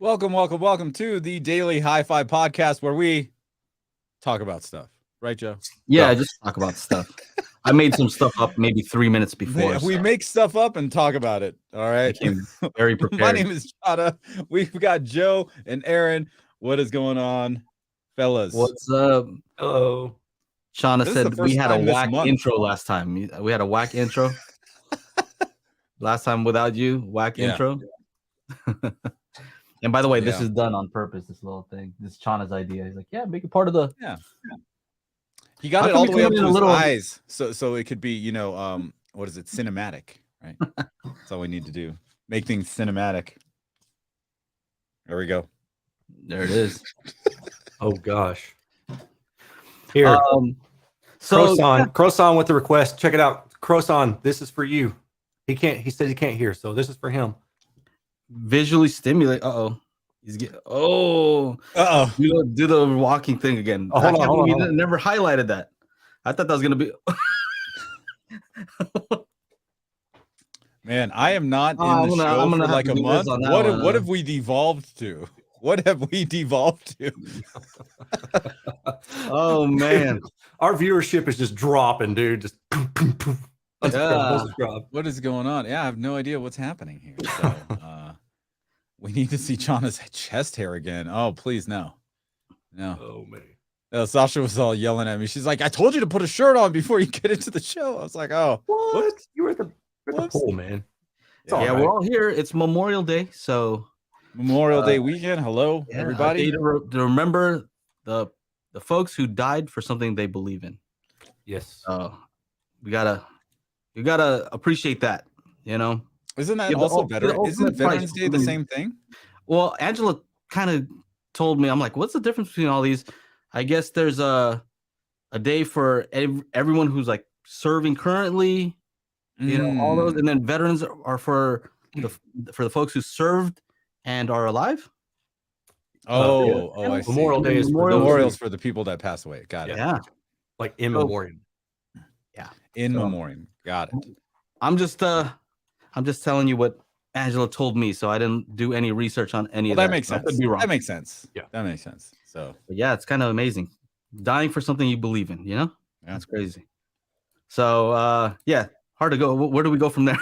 Welcome to the Daily HiFi podcast where we talk about stuff. Right, Joe? Yeah, just talk about stuff. I made some stuff up maybe 3 minutes before. We make stuff up and talk about it. All right. I came very prepared. My name is Chada. We've got Joe and Aaron. What is going on, fellas? What's up? Hello. Shauna This is said the we first had a time this whack month. intro last time. We had a whack intro. Last time without you, whack Yeah. intro. And by the way, this Yeah. is done on purpose, this little thing. This is Chana's idea. He's like, yeah, make it part of the... Yeah. He got How it come all you the way up come to in a his little- eyes. So it could be, what is it? Cinematic, right? That's all we need to do. Make things cinematic. There we go. There it is. Oh gosh. Here, So Croson with the request. Check it out. Croson, this is for you. He said he can't hear, so this is for him. visually stimulate. He's getting... Uh-oh. Do the walking thing again. Oh, hold on. We never highlighted that. I thought that was gonna be... Man, I am not in I'm the gonna show for have like to a do this month. on that What one, have we devolved to? What have we devolved to? Oh man. Our viewership is just dropping, dude. Just Yeah. drop. What is going on? Yeah, I have no idea what's happening here. So, we need to see Chana's chest hair again. Oh, please, no. Oh man. Sasha was all yelling at me. She's like, I told you to put a shirt on before you get into the show. I was like, oh. What? Whoops. You were at the Whoops. pool, man. It's Yeah, all Yeah, right. we're all here. It's Memorial Day, so Memorial Day weekend. Hello, yeah, everybody. a day to remember the folks who died for something they believe in. Yes. We gotta appreciate that, you know. Isn't that Yeah, also the better? Isn't ultimate Veterans price. Day the same thing? Well, Angela kind of told me, I'm like, what's the difference between all these? I guess there's a day for everyone who's like serving currently, you know, all those, and then veterans are for the folks who served and are alive. I see. Memorial Day is for those Memorials for the people that pass away. Got it. Yeah. like in So- memoriam. In So- memoriam. Got it. I'm just telling you what Angela told me, so I didn't do any research on any Well, of that. that makes I sense. could be wrong. That makes sense. Yeah. That makes sense. So But yeah, it's kind of amazing. Dying for something you believe in, you know? Yeah. That's crazy. So yeah, hard to go. Where do we go from there?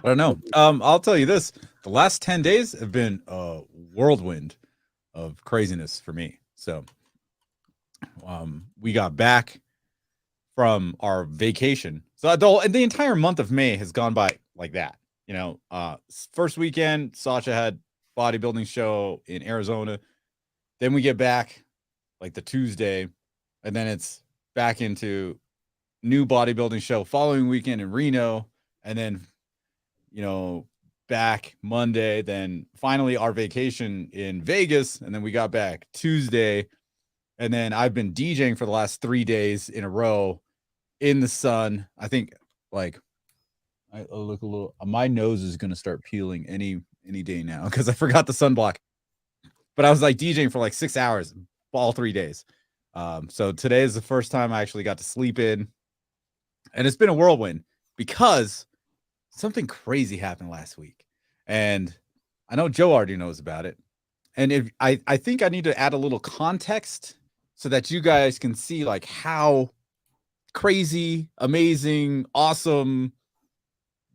I don't know. I'll tell you this: the last 10 days have been a whirlwind of craziness for me. So, we got back from our vacation. So the entire month of May has gone by like that. You know, first weekend, Sasha had bodybuilding show in Arizona. Then we get back like the Tuesday, and then it's back into new bodybuilding show following weekend in Reno, and then back Monday, then finally our vacation in Vegas, and then we got back Tuesday, and then I've been DJing for the last 3 days in a row in the sun. I think like I look a little, my nose is gonna start peeling any day now because I forgot the sunblock. But I was like DJing for like 6 hours all 3 days. So today is the first time I actually got to sleep in, and it's been a whirlwind because something crazy happened last week, and I know Joe already knows about it. And if I think I need to add a little context so that you guys can see like how crazy, amazing, awesome,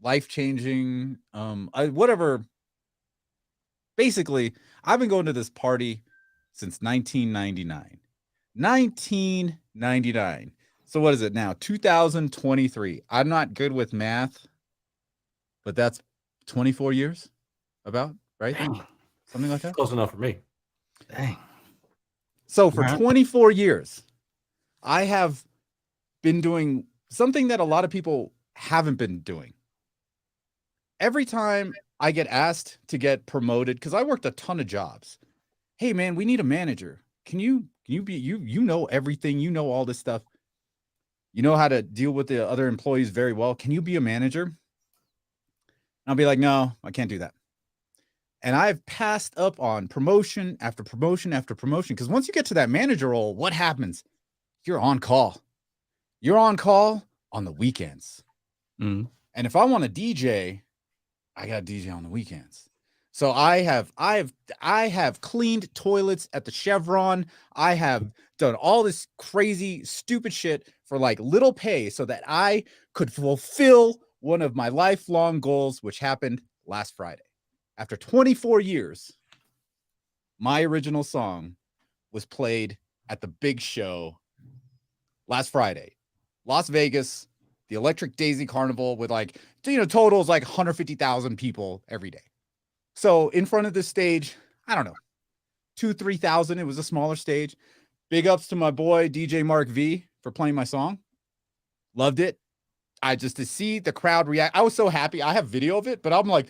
life-changing, whatever. Basically, I've been going to this party since 1999. 1999. So what is it now? 2023. I'm not good with math, but that's 24 years about, right? Something like that. Close enough for me. Dang. So for Right. 24 years, I have been doing something that a lot of people haven't been doing. Every time I get asked to get promoted, because I worked a ton of jobs. Hey man, we need a manager. Can you be you know everything, you know all this stuff. You know how to deal with the other employees very well. Can you be a manager? And I'll be like, no, I can't do that. And I've passed up on promotion after promotion after promotion. Because once you get to that manager role, what happens? You're on call. You're on call on the weekends. Mhm. And if I want to DJ, I got to DJ on the weekends. So I have cleaned toilets at the Chevron. I have done all this crazy, stupid shit for like little pay so that I could fulfill one of my lifelong goals, which happened last Friday. After 24 years, my original song was played at the big show last Friday, Las Vegas, the Electric Daisy Carnival with like, totals like 150,000 people every day. So in front of this stage, I don't know, 3,000. It was a smaller stage. Big ups to my boy, DJ Mark V, for playing my song. Loved it. To see the crowd react. I was so happy. I have video of it, but I'm like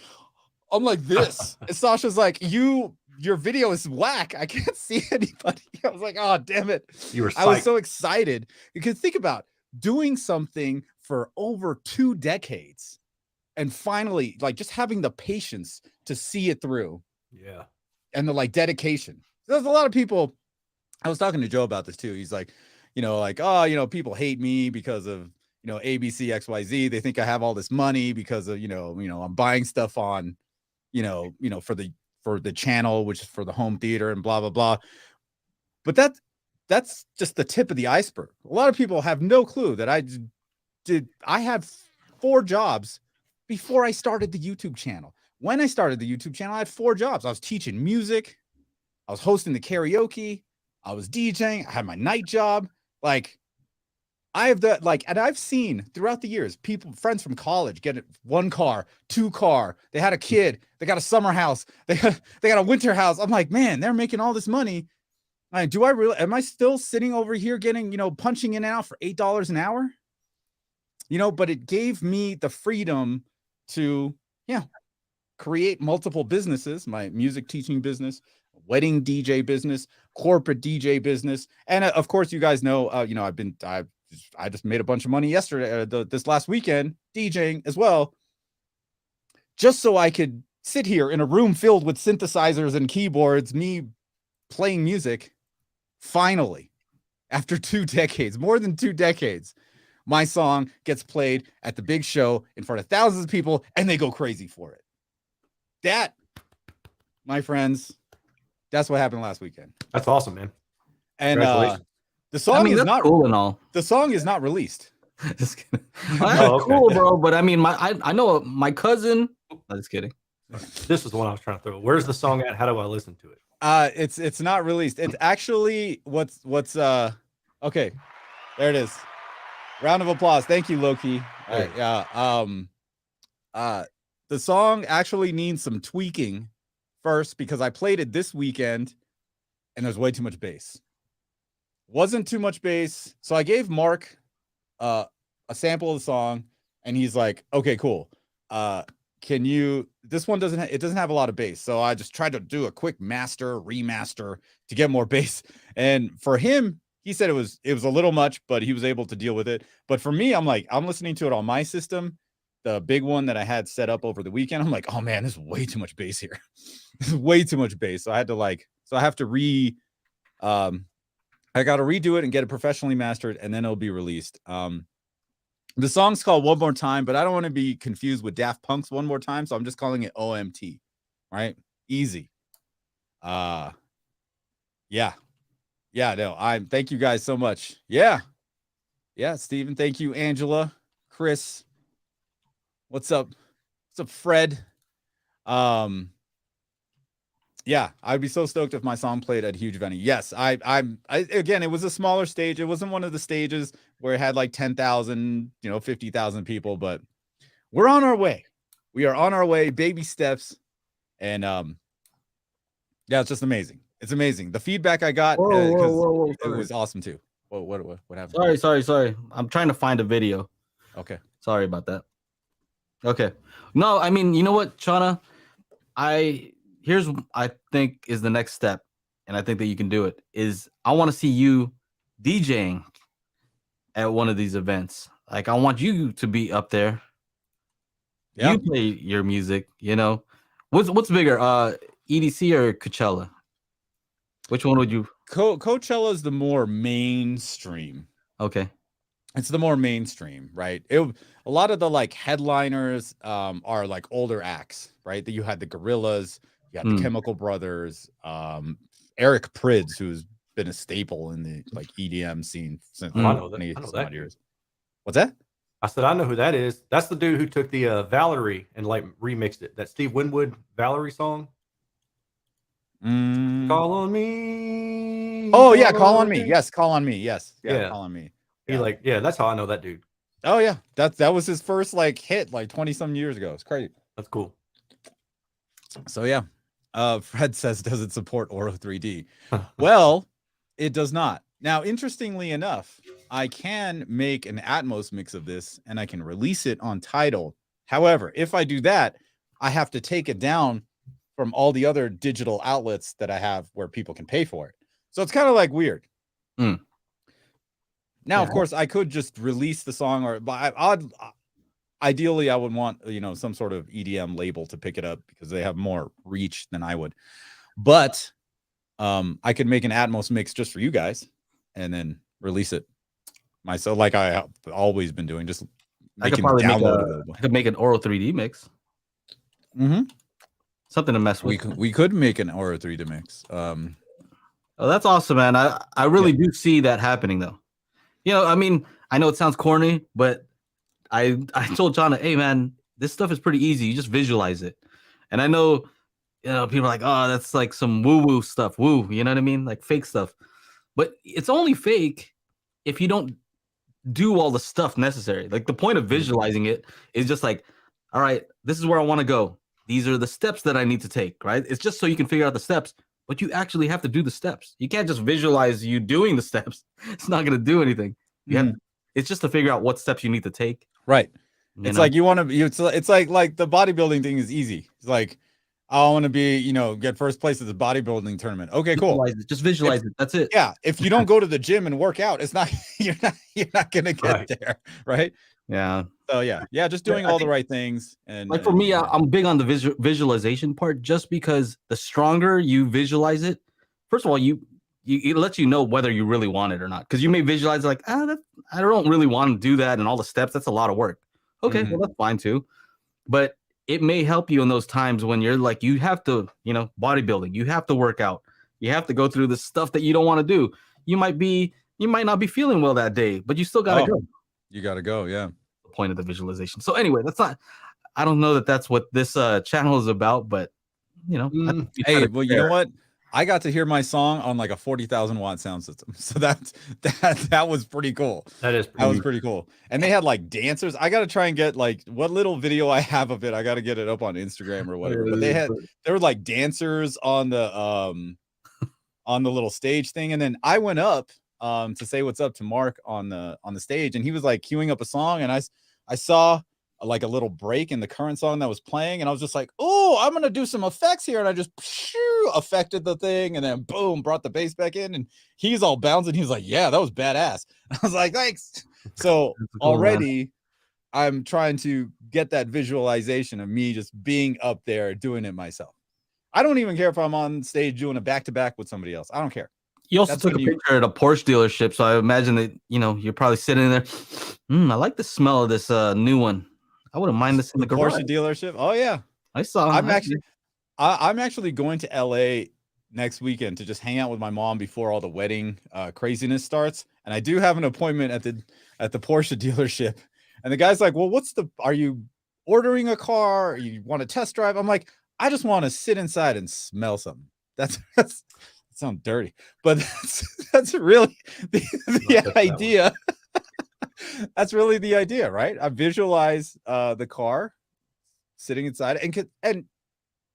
this. And Sasha's like, your video is whack. I can't see anybody. I was like, oh, damn it. I was so excited because think about doing something for over 2 decades and finally like just having the patience to see it through. Yeah. And the like dedication. There's a lot of people. I was talking to Joe about this too. He's like, people hate me because of, ABC, XYZ. They think I have all this money because of, I'm buying stuff on, for the channel, which is for the home theater and blah, blah, blah. But that's just the tip of the iceberg. A lot of people have no clue that I had 4 jobs before I started the YouTube channel. When I started the YouTube channel, I had 4 jobs. I was teaching music. I was hosting the karaoke. I was DJing. I had my night job. Like and I've seen throughout the years, friends from college get 1 car, 2 car. They had a kid. They got a summer house. They got a winter house. I'm like, man, they're making all this money. Am I still sitting over here getting, punching in and out for $8 an hour? But it gave me the freedom to, create multiple businesses, my music teaching business, wedding DJ business, corporate DJ business. And of course, you guys know, I just made a bunch of money yesterday, this last weekend, DJing as well, just so I could sit here in a room filled with synthesizers and keyboards, me playing music. Finally, after 2 decades, more than 2 decades, my song gets played at the big show in front of thousands of people, and they go crazy for it. That, my friends, that's what happened last weekend. That's awesome, man. And the song is not cool and all. The song is not released. Just kidding. That's cool, bro. But I mean, I know my cousin. I'm just kidding. This is the one I was trying to throw. Where's the song at? How do I listen to it? It's not released. It's actually what's okay. There it is. Round of applause. Thank you, Loki. All right, yeah. The song actually needs some tweaking first because I played it this weekend and there's way too much bass. Wasn't too much bass. So I gave Mark a sample of the song and he's like, okay, cool. This one doesn't have a lot of bass. So I just tried to do a quick remaster to get more bass. And for him, he said it was a little much, but he was able to deal with it. But for me, I'm listening to it on my system, the big one that I had set up over the weekend. I'm like, oh man, there's way too much bass here. This is way too much bass. So I have to I got to redo it and get it professionally mastered, and then it'll be released. The song's called One More Time, but I don't want to be confused with Daft Punk's One More Time, so I'm just calling it OMT. Right? Easy. Yeah. No, thank you guys so much. Yeah, Steven, thank you. Angela, Chris, what's up, Fred? Yeah, I'd be so stoked if my song played at a huge venue. Yes, I again, it was a smaller stage. It wasn't one of the stages where it had like 10,000, 50,000 people, but we're on our way. We are on our way, baby steps. And yeah, it's just amazing. It's amazing. The feedback I got, whoa, it was awesome too. What happened? Sorry. I'm trying to find a video. Okay. Sorry about that. Okay. No, I mean, you know what, Shauna? Here's I think is the next step, and I think that you can do it, is I want to see you DJing at one of these events. Like, I want you to be up there. Yeah. You play your music, What's bigger, EDC or Coachella? Which one would you? Coachella is the more mainstream. Okay. It's the more mainstream, right? A lot of the like headliners are like older acts, right? That you had the Gorillas, You got the Chemical Brothers, Eric Prydz, who's been a staple in the like EDM scene since I know that. 20 I know some that odd dude. years. What's that? I said I know who that is. That's the dude who took the Valerie and like remixed it. That Steve Winwood Valerie song. Call on me. Oh yeah, Call on Me. Yes, Call on Me. Yes, Yeah. Call on Me. He like, yeah, that's how I know that dude. Oh yeah, that was his first like hit like 20 some years ago. It's crazy. That's cool. So yeah, Fred says, does it support Oro 3D? Well, it does not. Now, interestingly enough, I can make an Atmos mix of this and I can release it on Tidal. However, if I do that, I have to take it down from all the other digital outlets that I have where people can pay for it. So it's kind of like weird. Now, of course, I could just release the song, or ideally I would want, you know, some sort of EDM label to pick it up because they have more reach than I would. But I could make an Atmos mix just for you guys and then release it myself, like I have always been doing. Just I could probably make an Oro 3D mix. Something to mess with. We could make an Oro 3D mix. Oh, that's awesome, man. I really do see that happening, though. You know, I mean, I know it sounds corny, but I told John, hey, man, this stuff is pretty easy. You just visualize it. And I know, you know, people are like, oh, that's like some woo-woo stuff. Woo, you know what I mean? Like fake stuff. But it's only fake if you don't do all the stuff necessary. Like the point of visualizing it is just like, all right, this is where I want to go. These are the steps that I need to take, right? It's just so you can figure out the steps, but you actually have to do the steps. You can't just visualize you doing the steps. It's not going to do anything. It's just to figure out what steps you need to take. Right. It's like you want to, it's like the bodybuilding thing is easy. It's like, I want to be, you know, get first place at the bodybuilding tournament. Okay, cool. Just visualize it. That's it. Yeah. If you don't go to the gym and work out, it's not, you're not going to get there. Right. Yeah. So yeah. Just doing all the right things. And like for me, I'm big on the visualization part, just because the stronger you visualize it, first of all, it lets you know whether you really want it or not. Because you may visualize like, I don't really want to do that and all the steps. That's a lot of work. Okay, well, that's fine too. But it may help you in those times when you're like, you have to, you know, bodybuilding, you have to work out, you have to go through the stuff that you don't want to do. You might not be feeling well that day, but you still gotta go. You gotta go, yeah. The point of the visualization. So anyway, I don't know that that's what this channel is about, but you know, hey, well, you know what? I got to hear my song on like a 40,000 watt sound system. So that was pretty cool. That was pretty cool. And they had like dancers. I got to try and get like what little video I have of it. I got to get it up on Instagram or whatever. But there were like dancers on the little stage thing. And then I went up to say what's up to Mark on the stage, and he was like queuing up a song, and I saw like a little break in the current song that was playing, and I was just like, oh, I'm gonna do some effects here, and I just affected the thing, and then boom, brought the bass back in, and he's all bouncing. He's like, yeah, that was badass. I was like, thanks. So already I'm trying to get that visualization of me just being up there doing it myself. I don't even care if I'm on stage doing a back-to-back with somebody else. I don't care. You also took a picture at a Porsche dealership, so I imagine that, you know, you're probably sitting there. I like the smell of this new one. I wouldn't mind this in the garage. Porsche dealership. Oh yeah, I saw. I'm actually going to LA next weekend to just hang out with my mom before all the wedding craziness starts. And I do have an appointment at the Porsche dealership. And the guy's like, "Well, are you ordering a car? Or you want to test drive?" I'm like, "I just want to sit inside and smell something." That sounds dirty, but that's really the idea. That's really the idea, right? I visualize the car sitting inside, and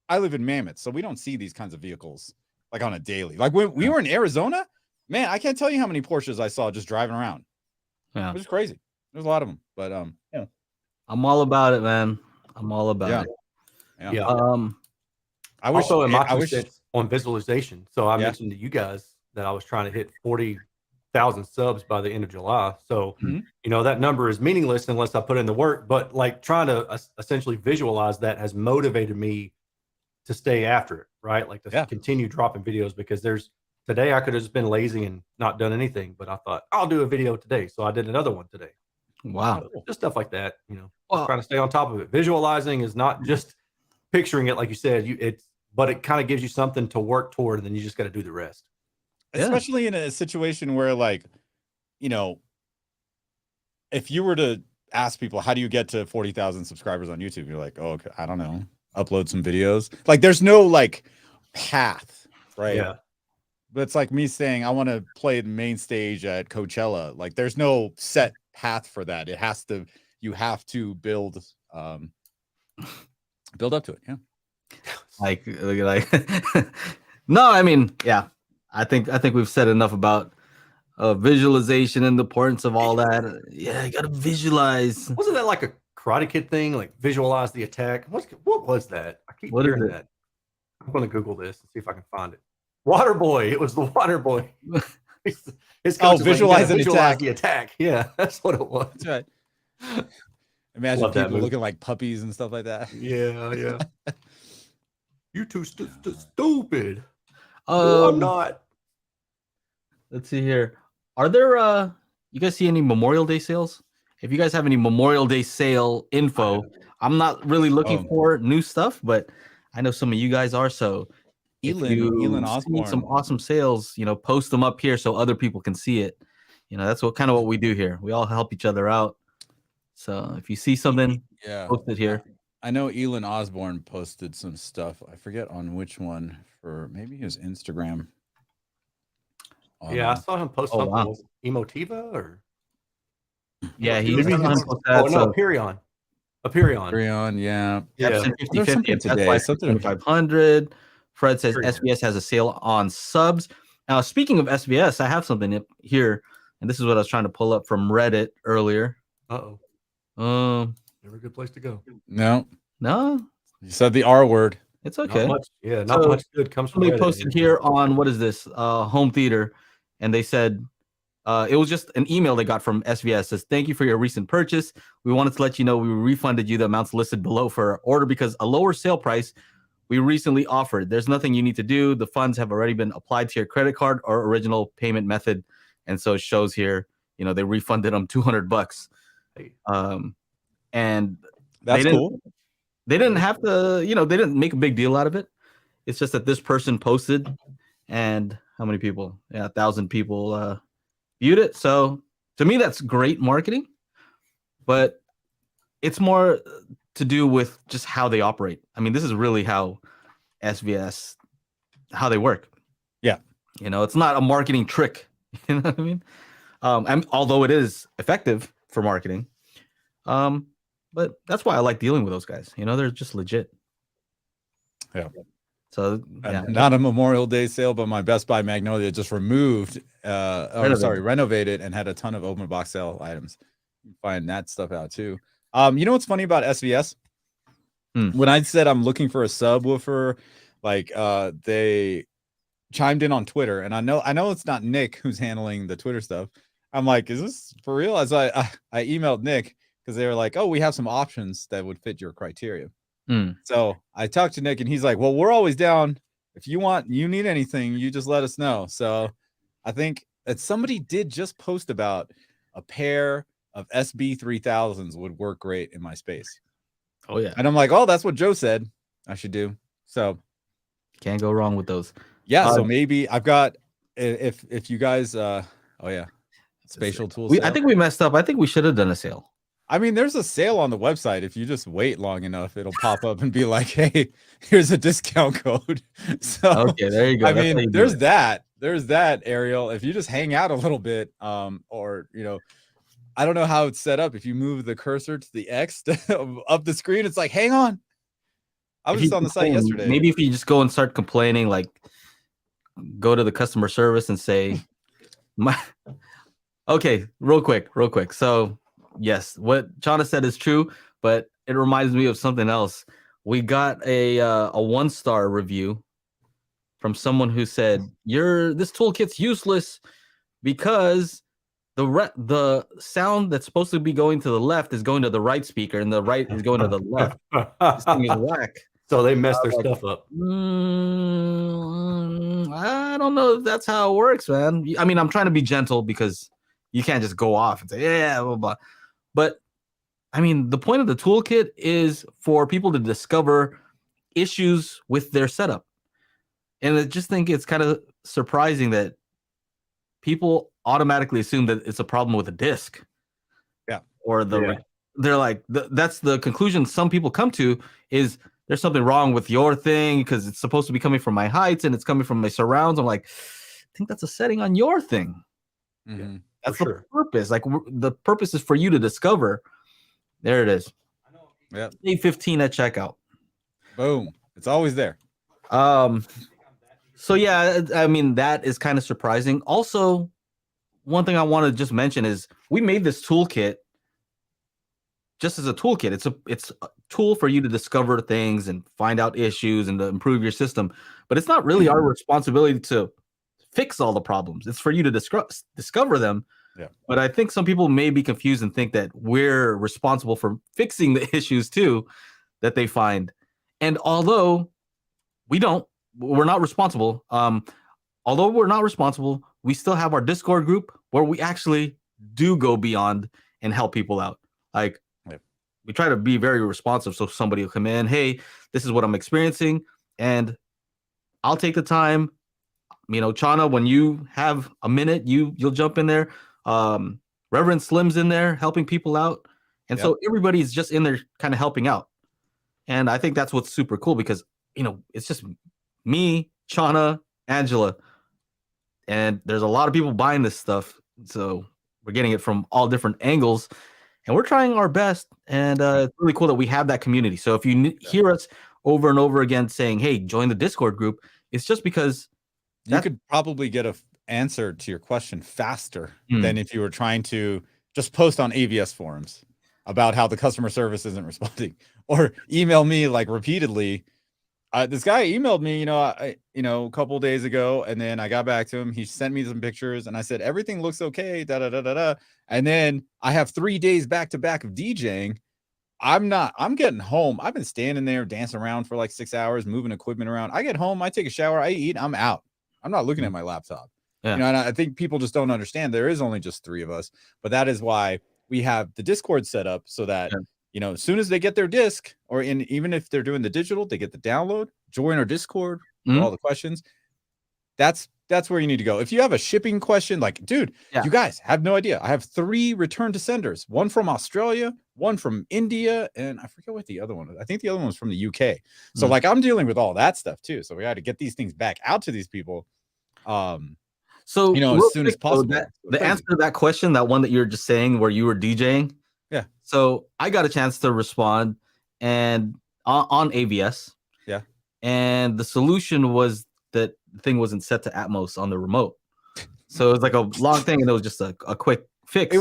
I live in Mammoth, so we don't see these kinds of vehicles like on a daily. Like when we were in Arizona, man, I can't tell you how many Porsches I saw just driving around. Yeah, it was crazy. There's a lot of them, but yeah, I'm all about it, man. I'm all about it. Yeah. I wish also in my on visualization. So I mentioned to you guys that I was trying to hit 40,000 subs by the end of July. So, you know, that number is meaningless unless I put in the work, but like trying to essentially visualize that has motivated me to stay after it, right? Like to continue dropping videos, because today I could have just been lazy and not done anything, but I thought I'll do a video today. So I did another one today. Wow. Just stuff like that, you know, trying to stay on top of it. Visualizing is not just picturing it. Like you said, but it kind of gives you something to work toward, and then you just got to do the rest. Especially in a situation where, like, you know, if you were to ask people, how do you get to 40,000 subscribers on YouTube? You're like, oh, okay, I don't know. Upload some videos. Like, there's no like path, right? Yeah. But it's like me saying, I want to play the main stage at Coachella. Like, there's no set path for that. You have to build up to it. Yeah. Like no, I mean, yeah. I think we've said enough about visualization and the importance of all that. Yeah, you gotta visualize. Wasn't that like a Karate Kid thing? Like visualize the attack. What was that? I keep hearing that. I'm gonna Google this and see if I can find it. Waterboy. It was the Waterboy. His coach visualize the attack. Yeah, that's what it was. That's right. Imagine people looking like puppies and stuff like that. Yeah. You too stupid. I'm not. Let's see here. Are there you guys see any Memorial Day sales? If you guys have any Memorial Day sale info, I'm not really looking for new stuff, but I know some of you guys are. So Elon Osborne, some awesome sales, post them up here so other people can see it. That's what we do here. We all help each other out. So if you see something, post it here. I know Elon Osborne posted some stuff. I forget on which one, for maybe his Instagram. I saw him post something. Wow. Emotiva or Aperion. Yeah. Epson 50/50. That's why 7,500. Fred says SBS has a sale on subs. Now, speaking of SBS, I have something here, and this is what I was trying to pull up from Reddit earlier. Never a good place to go. No. You said the R word. It's okay. Not much good comes from Reddit. Somebody posted here on what is this? Home theater, and they said it was just an email they got from SBS. Says, thank you for your recent purchase. We wanted to let you know we refunded you the amounts listed below for our order because a lower sale price we recently offered. There's nothing you need to do. The funds have already been applied to your credit card or original payment method, and so it shows here. They refunded them $200. And that's cool. They didn't have to, they didn't make a big deal out of it. It's just that this person posted, and how many people? 1,000 people viewed it. So to me, that's great marketing, but it's more to do with just how they operate. I mean, this is really how SBS, how they work. Yeah. It's not a marketing trick. You know what I mean? Although it is effective for marketing. But that's why I like dealing with those guys. They're just legit. Yeah. So not a Memorial Day sale, but my Best Buy Magnolia just renovated and had a ton of open box sale items. You can find that stuff out too. You know what's funny about SBS? When I said I'm looking for a subwoofer, like they chimed in on Twitter, and I know it's not Nick who's handling the Twitter stuff. I'm like, is this for real? As I emailed Nick, because they were like, oh, we have some options that would fit your criteria. So I talked to Nick, and he's like, well, we're always down. If you need anything, you just let us know. So I think that somebody did just post about a pair of SB3000s would work great in my space. Oh, yeah. And I'm like, oh, that's what Joe said I should do. So can't go wrong with those. Yeah. So maybe I've got, if you guys, spatial tools. I think we messed up. I think we should have done a sale. I mean, there's a sale on the website. If you just wait long enough, it'll pop up and be like, hey, here's a discount code. So okay, there you go. I mean, there's that, Ariel. If you just hang out a little bit, or I don't know how it's set up. If you move the cursor to the X up the screen, it's like, hang on. I was just on the site yesterday. Maybe if you just go and start complaining, like go to the customer service and say, okay, real quick. So yes, what Chana said is true, but it reminds me of something else. We got a 1-star review from someone who said, this toolkit's useless because the sound that's supposed to be going to the left is going to the right speaker, and the right is going to the left. This thing is whack. So they messed their stuff up. I don't know if that's how it works, man. I mean, I'm trying to be gentle because you can't just go off and say, yeah, blah, blah. But I mean, the point of the toolkit is for people to discover issues with their setup. And I just think it's kind of surprising that people automatically assume that it's a problem with the disc. Yeah. Or they're like, that's the conclusion some people come to, is there's something wrong with your thing because it's supposed to be coming from my heights and it's coming from my surrounds. I'm like, I think that's a setting on your thing. Mm-hmm. That's the purpose. Like, the purpose is for you to discover. There it is. Yep. A15 at checkout. Boom. It's always there. So yeah, I mean, that is kind of surprising. Also, one thing I want to just mention is we made this toolkit just as a toolkit. It's a tool for you to discover things and find out issues and to improve your system. But it's not really our responsibility to fix all the problems. It's for you to discover them. Yeah. But I think some people may be confused and think that we're responsible for fixing the issues too that they find. And although we're not responsible. Although we're not responsible, we still have our Discord group where we actually do go beyond and help people out. Like, we try to be very responsive. So somebody will come in, hey, this is what I'm experiencing, and I'll take the time. Chana, when you have a minute, you'll jump in there. Reverend Slim's in there helping people out, and so everybody's just in there kind of helping out. And I think that's what's super cool because it's just me, Chana, Angela, and there's a lot of people buying this stuff. So we're getting it from all different angles, and we're trying our best. And it's really cool that we have that community. So if you hear us over and over again saying, hey, join the Discord group, it's just because you could probably get an answer to your question faster than if you were trying to just post on AVS forums about how the customer service isn't responding, or email me like repeatedly. This guy emailed me, a couple of days ago, and then I got back to him. He sent me some pictures, and I said everything looks okay. And then I have 3 days back to back of DJing. I'm getting home. I've been standing there dancing around for like 6 hours, moving equipment around. I get home, I take a shower, I eat, I'm out. I'm not looking at my laptop. Yeah. And I think people just don't understand there is only just 3 of us, but that is why we have the Discord set up so that as soon as they get their disc, even if they're doing the digital, they get the download, join our Discord for all the questions. That's where you need to go. If you have a shipping question, like, dude, you guys have no idea. I have 3 return to senders, one from Australia, one from India, and I forget what the other one was. I think the other one was from the UK. So like, I'm dealing with all that stuff too. So we got to get these things back out to these people. So as soon as possible. The answer to that question, that one that you're just saying where you were DJing. Yeah. So I got a chance to respond and on AVS. Yeah. And the solution was that the thing wasn't set to Atmos on the remote. So it was like a long thing, and it was just a quick fix.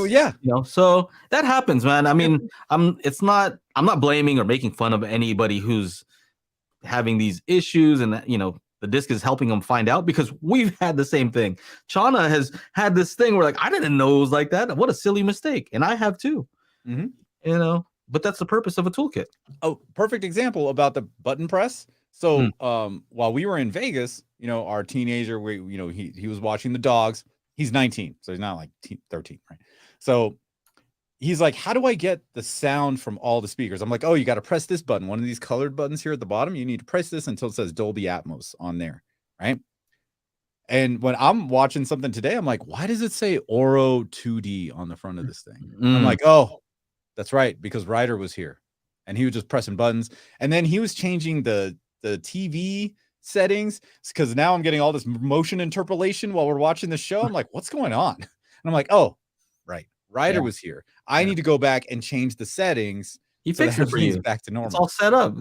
So that happens, man. I mean, I'm not blaming or making fun of anybody who's having these issues, and the disc is helping them find out, because we've had the same thing. Chana has had this thing where, like, I didn't know it was like that. What a silly mistake. And I have too. But that's the purpose of a toolkit. Oh, perfect example about the button press. So while we were in Vegas, our teenager, he was watching the dogs. He's 19, so he's not like 13, right? So he's like, how do I get the sound from all the speakers? I'm like, oh, you got to press this button. One of these colored buttons here at the bottom. You need to press this until it says Dolby Atmos on there, right? And when I'm watching something today, I'm like, why does it say Oro 2D on the front of this thing? I'm like, oh, that's right, because Ryder was here, and he was just pressing buttons. And then he was changing the TV settings, because now I'm getting all this motion interpolation while we're watching the show. I'm like, what's going on? And I'm like, oh, right, Ryder was here. I need to go back and change the settings. He fixed it for you. Back to normal. It's all set up.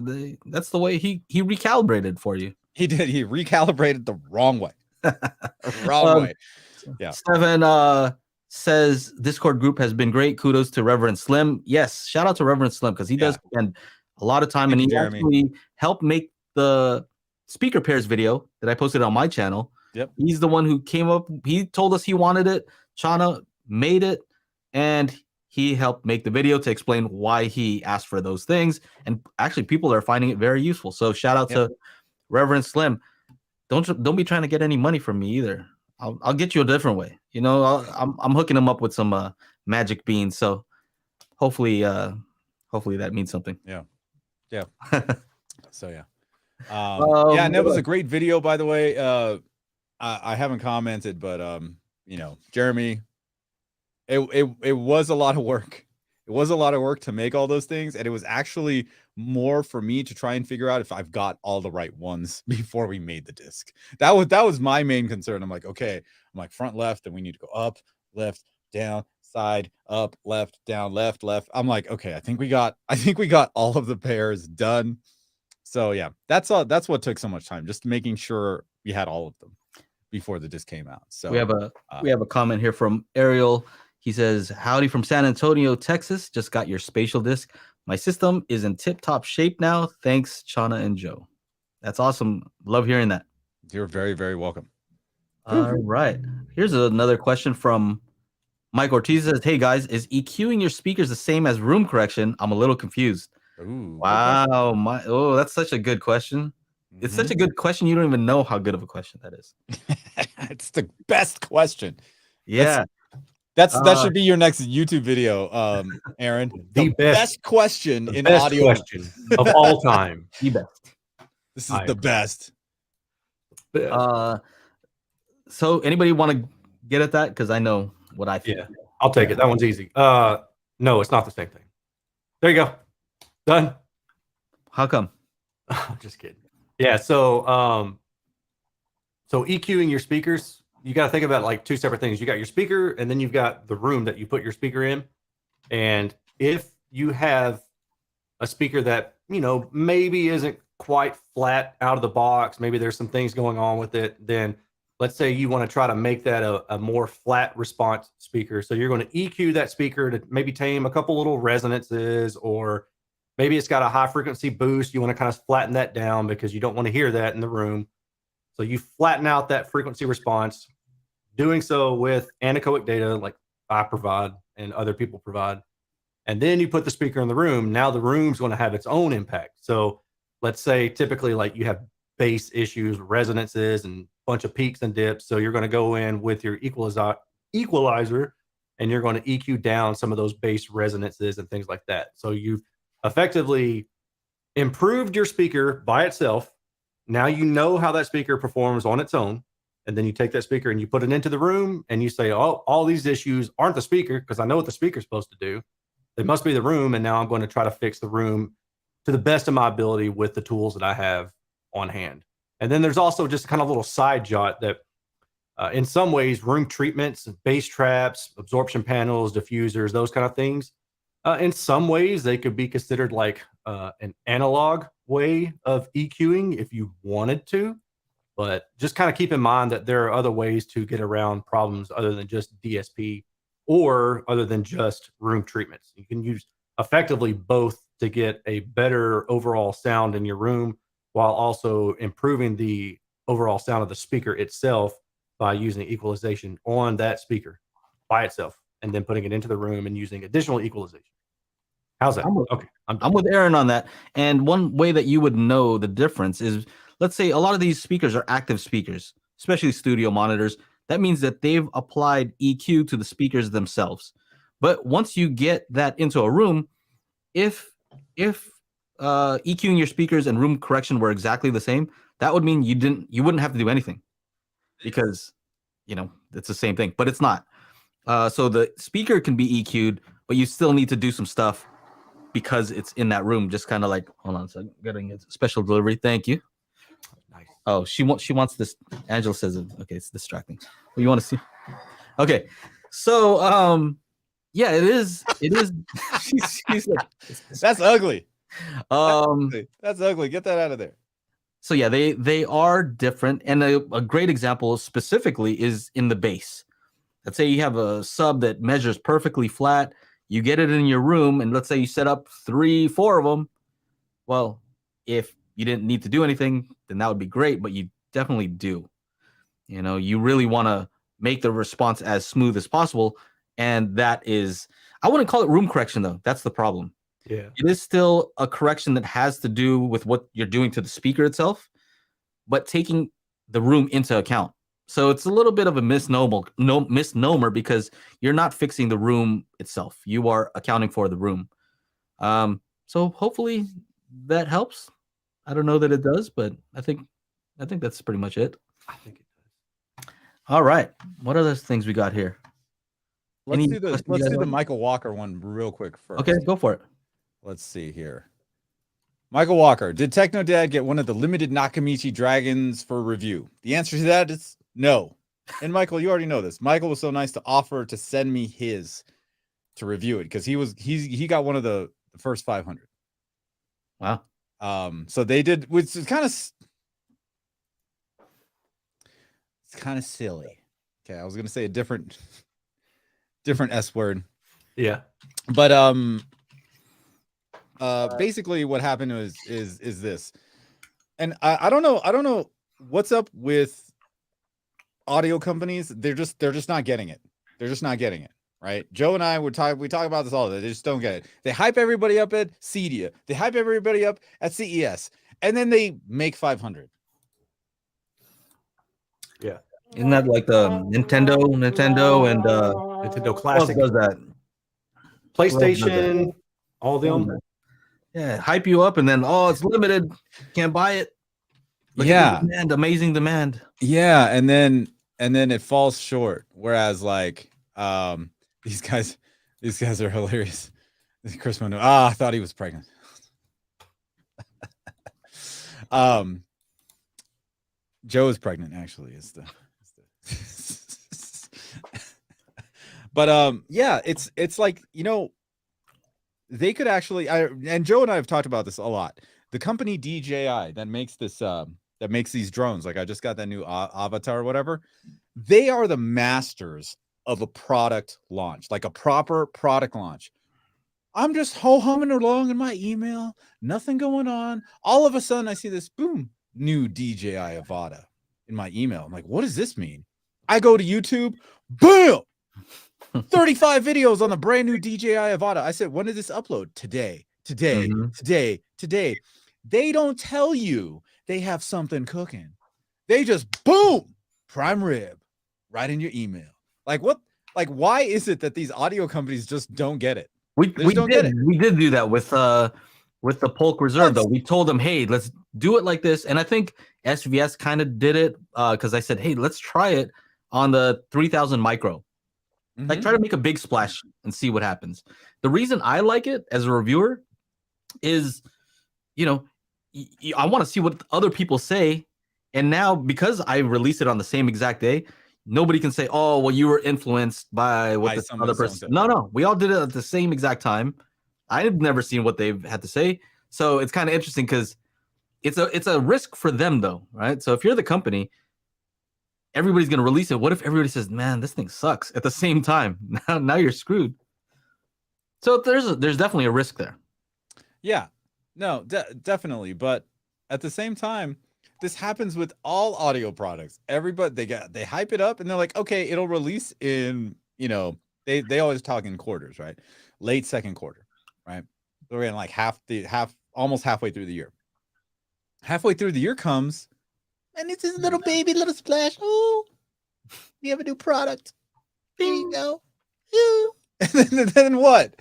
That's the way he recalibrated for you. He did. He recalibrated the wrong way. Wrong way. Yeah. Steven says Discord group has been great. Kudos to Reverend Slim. Yes, shout out to Reverend Slim, because he does spend a lot of time, and he actually helped make the speaker pairs video that I posted on my channel. Yep. He's the one who came up. He told us he wanted it. Chana made it, and he helped make the video to explain why he asked for those things. And actually, people are finding it very useful. So shout out to Reverend Slim. Don't be trying to get any money from me either. I'll get you a different way. I'm hooking him up with some magic beans. So hopefully that means something. Yeah. So yeah. Yeah, and that was a great video, by the way. I haven't commented, but Jeremy, it was a lot of work. It was a lot of work to make all those things, and it was actually more for me to try and figure out if I've got all the right ones before we made the disc. That was my main concern. I'm like, okay, I'm like front left, and we need to go up, left, down, side, up, left, down, left, left. I'm like, okay, I think we got all of the pairs done. So yeah, that's what took so much time, just making sure we had all of them before the disc came out. So we have a comment here from Ariel. He says, howdy from San Antonio, Texas. Just got your spatial disc. My system is in tip-top shape now. Thanks, Chana and Joe. That's awesome. Love hearing that. You're very, very welcome. All right. Here's another question from Mike Ortiz. Says, hey, guys, is EQing your speakers the same as room correction? I'm a little confused. Ooh, wow. That's such a good question. It's such a good question. You don't even know how good of a question that is. It's the best question. Yeah. That should be your next YouTube video, Aaron. The best question in audio question of all time. The best. This is the best. So anybody want to get at that? Because I know what I think. Yeah, I'll take it. That one's easy. No, it's not the same thing. There you go. Done. How come? Just kidding. Yeah, so EQing your speakers, you got to think about like two separate things. You got your speaker, and then you've got the room that you put your speaker in. And if you have a speaker that, maybe isn't quite flat out of the box, maybe there's some things going on with it, then let's say you want to try to make that a more flat response speaker. So you're going to EQ that speaker to maybe tame a couple little resonances, or maybe it's got a high frequency boost. You want to kind of flatten that down because you don't want to hear that in the room. So you flatten out that frequency response, doing so with anechoic data like I provide and other people provide. And then you put the speaker in the room. Now the room's going to have its own impact. So let's say typically like you have bass issues, resonances, and a bunch of peaks and dips. So you're going to go in with your equalizer and you're going to EQ down some of those bass resonances and things like that. So you've effectively improved your speaker by itself. Now you know how that speaker performs on its own. And then you take that speaker and you put it into the room and you say, oh, all these issues aren't the speaker, because I know what the speaker's supposed to do. They must be the room. And now I'm going to try to fix the room to the best of my ability with the tools that I have on hand. And then there's also just kind of a little side jot that in some ways, room treatments, bass traps, absorption panels, diffusers, those kind of things, in some ways, they could be considered like an analog way of EQing if you wanted to. But just kind of keep in mind that there are other ways to get around problems other than just DSP or other than just room treatments. You can use effectively both to get a better overall sound in your room while also improving the overall sound of the speaker itself by using equalization on that speaker by itself and then putting it into the room and using additional equalization. How's that? I'm with Aaron on that. And one way that you would know the difference is, let's say a lot of these speakers are active speakers, especially studio monitors. That means that they've applied EQ to the speakers themselves. But once you get that into a room, if EQing your speakers and room correction were exactly the same, that would mean you wouldn't have to do anything, because it's the same thing, but it's not. So the speaker can be EQ'd, but you still need to do some stuff because it's in that room. Just kind of like, hold on a second, getting a special delivery. Thank you. Nice. Oh, she wants this. Angela says, okay, it's distracting. What you want to see? Okay, so yeah, it is. she's like, that's ugly. That's ugly. Get that out of there. So yeah, they are different, and a great example specifically is in the bass. Let's say you have a sub that measures perfectly flat. You get it in your room, and let's say you set up 3-4 of them. Well, if you didn't need to do anything, then that would be great, but you definitely do. You really want to make the response as smooth as possible, and that is, I wouldn't call it room correction though. That's the problem. Yeah, it is still a correction that has to do with what you're doing to the speaker itself, but taking the room into account. So it's a little bit of a misnomer because you're not fixing the room itself. You are accounting for the room. So hopefully that helps. I don't know that it does, but I think that's pretty much it. I think it does. All right. What other things we got here? Let's do the Michael Walker one real quick first. Okay, go for it. Let's see here. Michael Walker, did Technodad get one of the limited Nakamichi dragons for review? The answer to that is no. And Michael, you already know this. Michael was so nice to offer to send me his to review it because he got one of the first 500. Wow. So they did, which is kind of silly. Okay, I was gonna say a different S word. Yeah. But basically what happened is this. And I don't know what's up with audio companies. They're just not getting it. They're just not getting it. Right? Joe and I we talk about this all the time. They just don't get it. They hype everybody up at CEDIA. They hype everybody up at CES. And then they make 500. Yeah. Isn't that like the Nintendo and Nintendo Classic does that? PlayStation, all of them. Yeah, hype you up and then it's limited. Can't buy it. Look at the demand, amazing demand. Yeah, and then it falls short. Whereas like these guys are hilarious. Chris Mano, I thought he was pregnant. Joe is pregnant, actually. But yeah, it's like, you know, they could actually and Joe and I have talked about this a lot. The company DJI that makes this that makes these drones, like I just got that new Avatar or whatever, they are the masters of a product launch, like a proper product launch. I'm just humming along in my email, nothing going on. All of a sudden I see this boom, new DJI Avata in my email. I'm like, what does this mean? I go to YouTube, boom, 35 videos on the brand new DJI Avata. I said, when did this upload? Today. They don't tell you they have something cooking. They just boom, prime rib right in your email. Like what? Like why is it that these audio companies just don't get it? We did do that with the Polk Reserve though. We told them, hey, let's do it like this. And I think SVS kind of did it because I said, hey, let's try it on the 3000 micro. Like try to make a big splash and see what happens. The reason I like it as a reviewer is, you know, I want to see what other people say. And now because I released it on the same exact day, nobody can say, oh, well, you were influenced by what this other person. No, we all did it at the same exact time. I've never seen what they've had to say. So it's kind of interesting because it's a risk for them though, right? So if you're the company, everybody's going to release it. What if everybody says, man, this thing sucks at the same time? Now you're screwed. So there's definitely a risk there. Yeah, no, definitely. But at the same time, this happens with all audio products. Everybody, they hype it up and they're like, okay, it'll release in, you know, they always talk in quarters, right? Late second quarter, right? We're in like almost halfway through the year. Halfway through the year comes, and it's this little baby, little splash. Oh, we have a new product. There you go. And then what?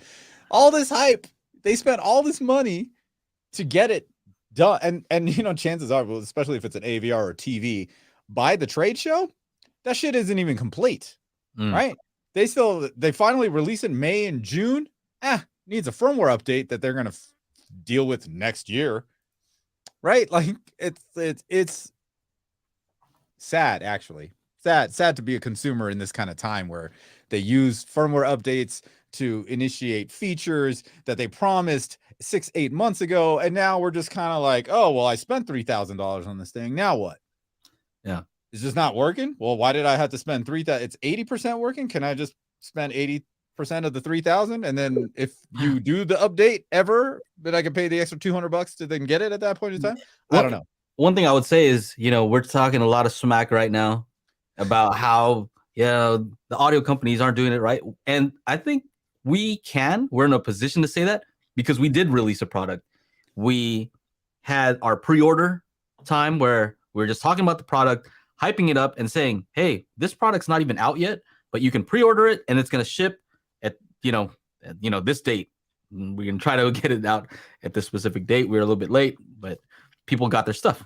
All this hype. They spent all this money to get it done. And you know, chances are, well, especially if it's an AVR or TV, by the trade show, that shit isn't even complete. Right? They finally release it in May and June. Needs a firmware update that they're gonna deal with next year. Right? Like it's sad, actually. Sad to be a consumer in this kind of time where they use firmware updates to initiate features that they promised 6-8 months ago, and now we're just kind of like, oh well, I spent $3,000 on this thing. Now what? Yeah, it's just not working. Well, why did I have to spend 3,000? It's 80% working. Can I just spend 80% of the 3,000, and then if you do the update ever, then I can pay the extra $200 to then get it at that point in time? I don't know. One thing I would say is, you know, we're talking a lot of smack right now about how, you know, the audio companies aren't doing it right. And I think we're in a position to say that because we did release a product. We had our pre-order time where we were just talking about the product, hyping it up and saying, hey, this product's not even out yet, but you can pre-order it and it's going to ship at, you know, this date. We can try to get it out at this specific date. We're a little bit late, but people got their stuff.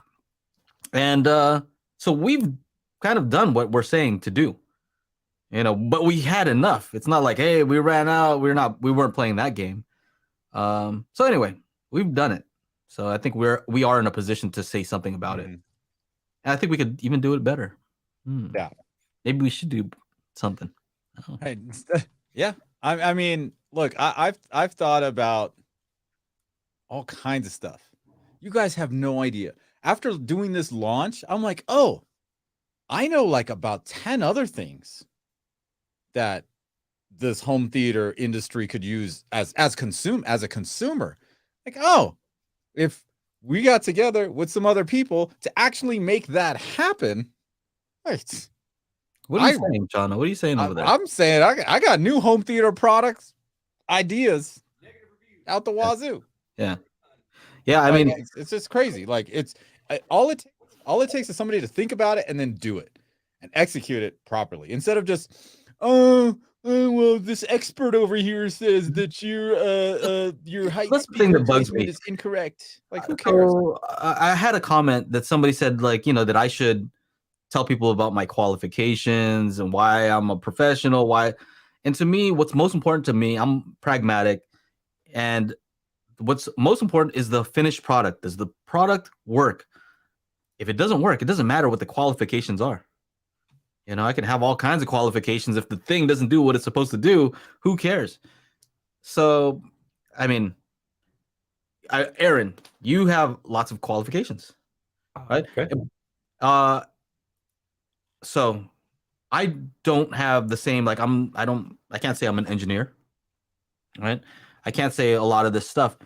And so we've kind of done what we're saying to do, but we had enough. It's not like, hey, we ran out. We weren't playing that game. So anyway, we've done it. So I think we are in a position to say something about it. And I think we could even do it better. Yeah. Maybe we should do something. Hey, yeah. I mean, look, I've thought about all kinds of stuff. You guys have no idea. After doing this launch, I'm like, oh, I know like about 10 other things that this home theater industry could use as a consumer. Like, oh, if we got together with some other people to actually make that happen, right? What are you saying, John? What are you saying over there? I'm saying I got new home theater products ideas out the wazoo. Yeah. I mean, it's just crazy. Like all it takes is somebody to think about it and then do it and execute it properly instead of just, well, this expert over here says that your height thing that bugs me is incorrect. Like, who cares? So, I had a comment that somebody said, like, that I should tell people about my qualifications and why I'm a professional. And to me, what's most important to me, I'm pragmatic, and what's most important is the finished product. Does the product work? If it doesn't work, it doesn't matter what the qualifications are. I can have all kinds of qualifications. If the thing doesn't do what it's supposed to do, who cares? So, I mean, Aaron, you have lots of qualifications, right? Okay. So I don't have the same, like, I can't say I'm an engineer, right? I can't say a lot of this stuff.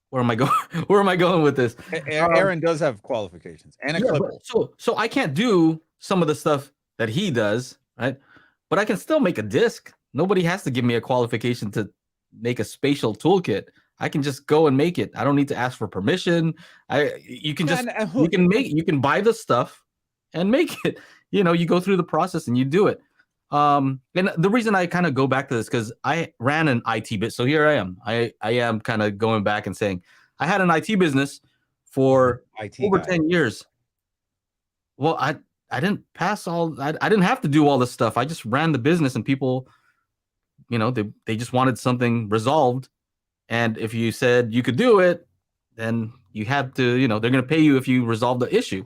Where am I going? Where am I going with this? Aaron does have qualifications and a clipper. So I can't do some of the stuff that he does, right? But I can still make a disc. Nobody has to give me a qualification to make a spatial toolkit. I can just go and make it. I don't need to ask for permission. You can buy the stuff and make it. You go through the process and you do it. And the reason I kind of go back to this, because I ran an IT bit. So here I am. I am kind of going back and saying I had an IT business for over 10 years. Well, I didn't pass all. I didn't have to do all this stuff. I just ran the business, and people, they just wanted something resolved. And if you said you could do it, then you had to. They're going to pay you if you resolve the issue.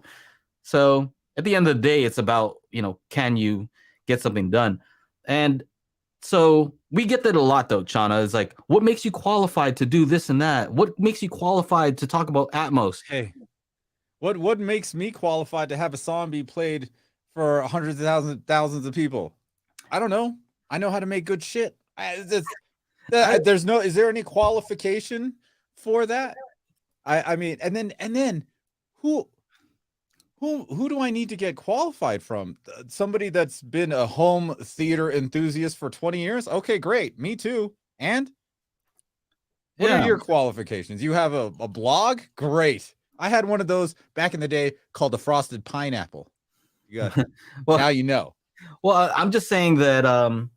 So at the end of the day, it's about can you get something done. And so we get that a lot, though, Chana. It's like, what makes you qualified to do this and that? What makes you qualified to talk about Atmos? Hey, what makes me qualified to have a song be played for hundreds of thousands of people? I don't know. I know how to make good shit. Is there any qualification for that? I mean, and then who do I need to get qualified from? Somebody that's been a home theater enthusiast for 20 years? Okay, great. Me too. And what are your qualifications? You have a blog? Great. I had one of those back in the day called the Frosted Pineapple. You got well, now you know. Well, I'm just saying that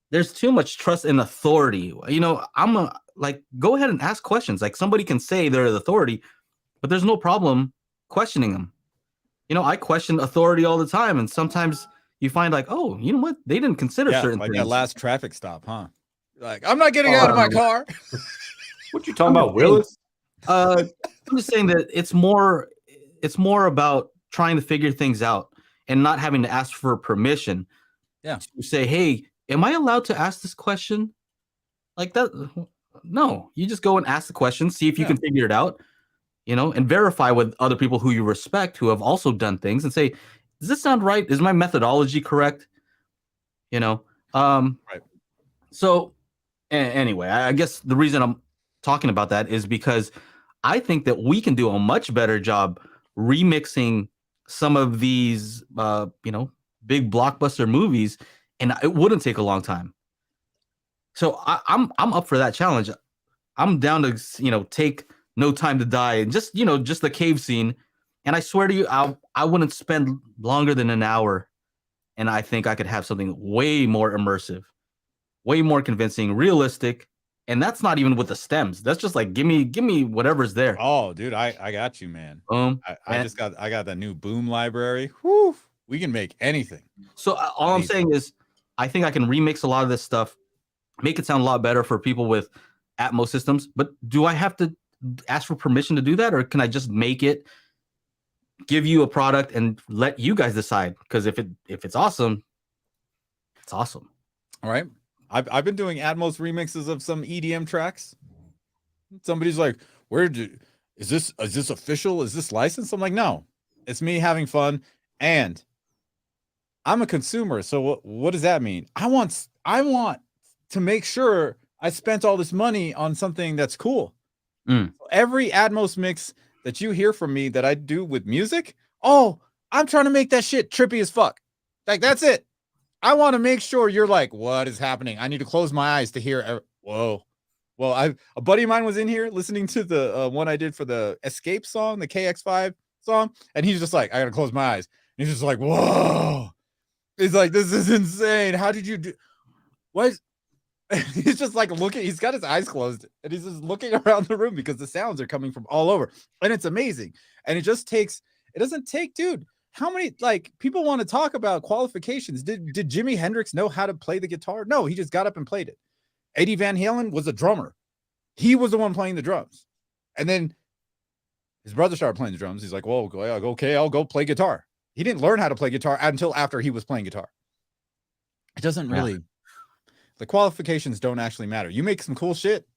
there's too much trust in authority. Go ahead and ask questions. Like, somebody can say they're the authority, but there's no problem questioning them. I question authority all the time, and sometimes you find like, oh, you know what? They didn't consider certain things. Like that last traffic stop, huh? Like, I'm not getting out of my car. What you talking about, Willis? I'm just saying that it's more about trying to figure things out and not having to ask for permission. Yeah. To say, hey, am I allowed to ask this question? Like that? No, you just go and ask the question, see if you can figure it out. And verify with other people who you respect, who have also done things, and say, does this sound right? Is my methodology correct? Right. So anyway, I guess the reason I'm talking about that is because I think that we can do a much better job remixing some of these, big blockbuster movies, and it wouldn't take a long time. So I'm up for that challenge. I'm down to, take No Time to Die and just the cave scene. And I swear to you, I wouldn't spend longer than an hour. And I think I could have something way more immersive, way more convincing, realistic, And that's not even with the stems. That's just like give me whatever's there. Oh, dude, I got you, man. I got that new boom library. Whew, we can make anything. So all I'm saying is, I think I can remix a lot of this stuff, make it sound a lot better for people with Atmos systems. But do I have to ask for permission to do that, or can I just make it, give you a product, and let you guys decide? Because if it's awesome, it's awesome. All right. I've been doing Atmos remixes of some EDM tracks. Somebody's like, is this official? Is this licensed? I'm like, no, it's me having fun. And I'm a consumer. So what does that mean? I want to make sure I spent all this money on something that's cool. Every Atmos mix that you hear from me that I do with music, I'm trying to make that shit trippy as fuck. Like, that's it. I want to make sure you're like, what is happening? I need to close my eyes to hear. Whoa. Well, a buddy of mine was in here listening to the one I did for the Escape song, the KX5 song. And he's just like, I got to close my eyes. And he's just like, whoa. He's like, this is insane. How did you do? What? He's just like looking. He's got his eyes closed and he's just looking around the room because the sounds are coming from all over. And it's amazing. And it doesn't take, dude. How many, like, people want to talk about qualifications? Did Jimi Hendrix know how to play the guitar? No, he just got up and played it. Eddie Van Halen was a drummer. He was the one playing the drums. And then his brother started playing the drums. He's like, well, okay, I'll go play guitar. He didn't learn how to play guitar until after he was playing guitar. It doesn't really, the qualifications don't actually matter. You make some cool shit.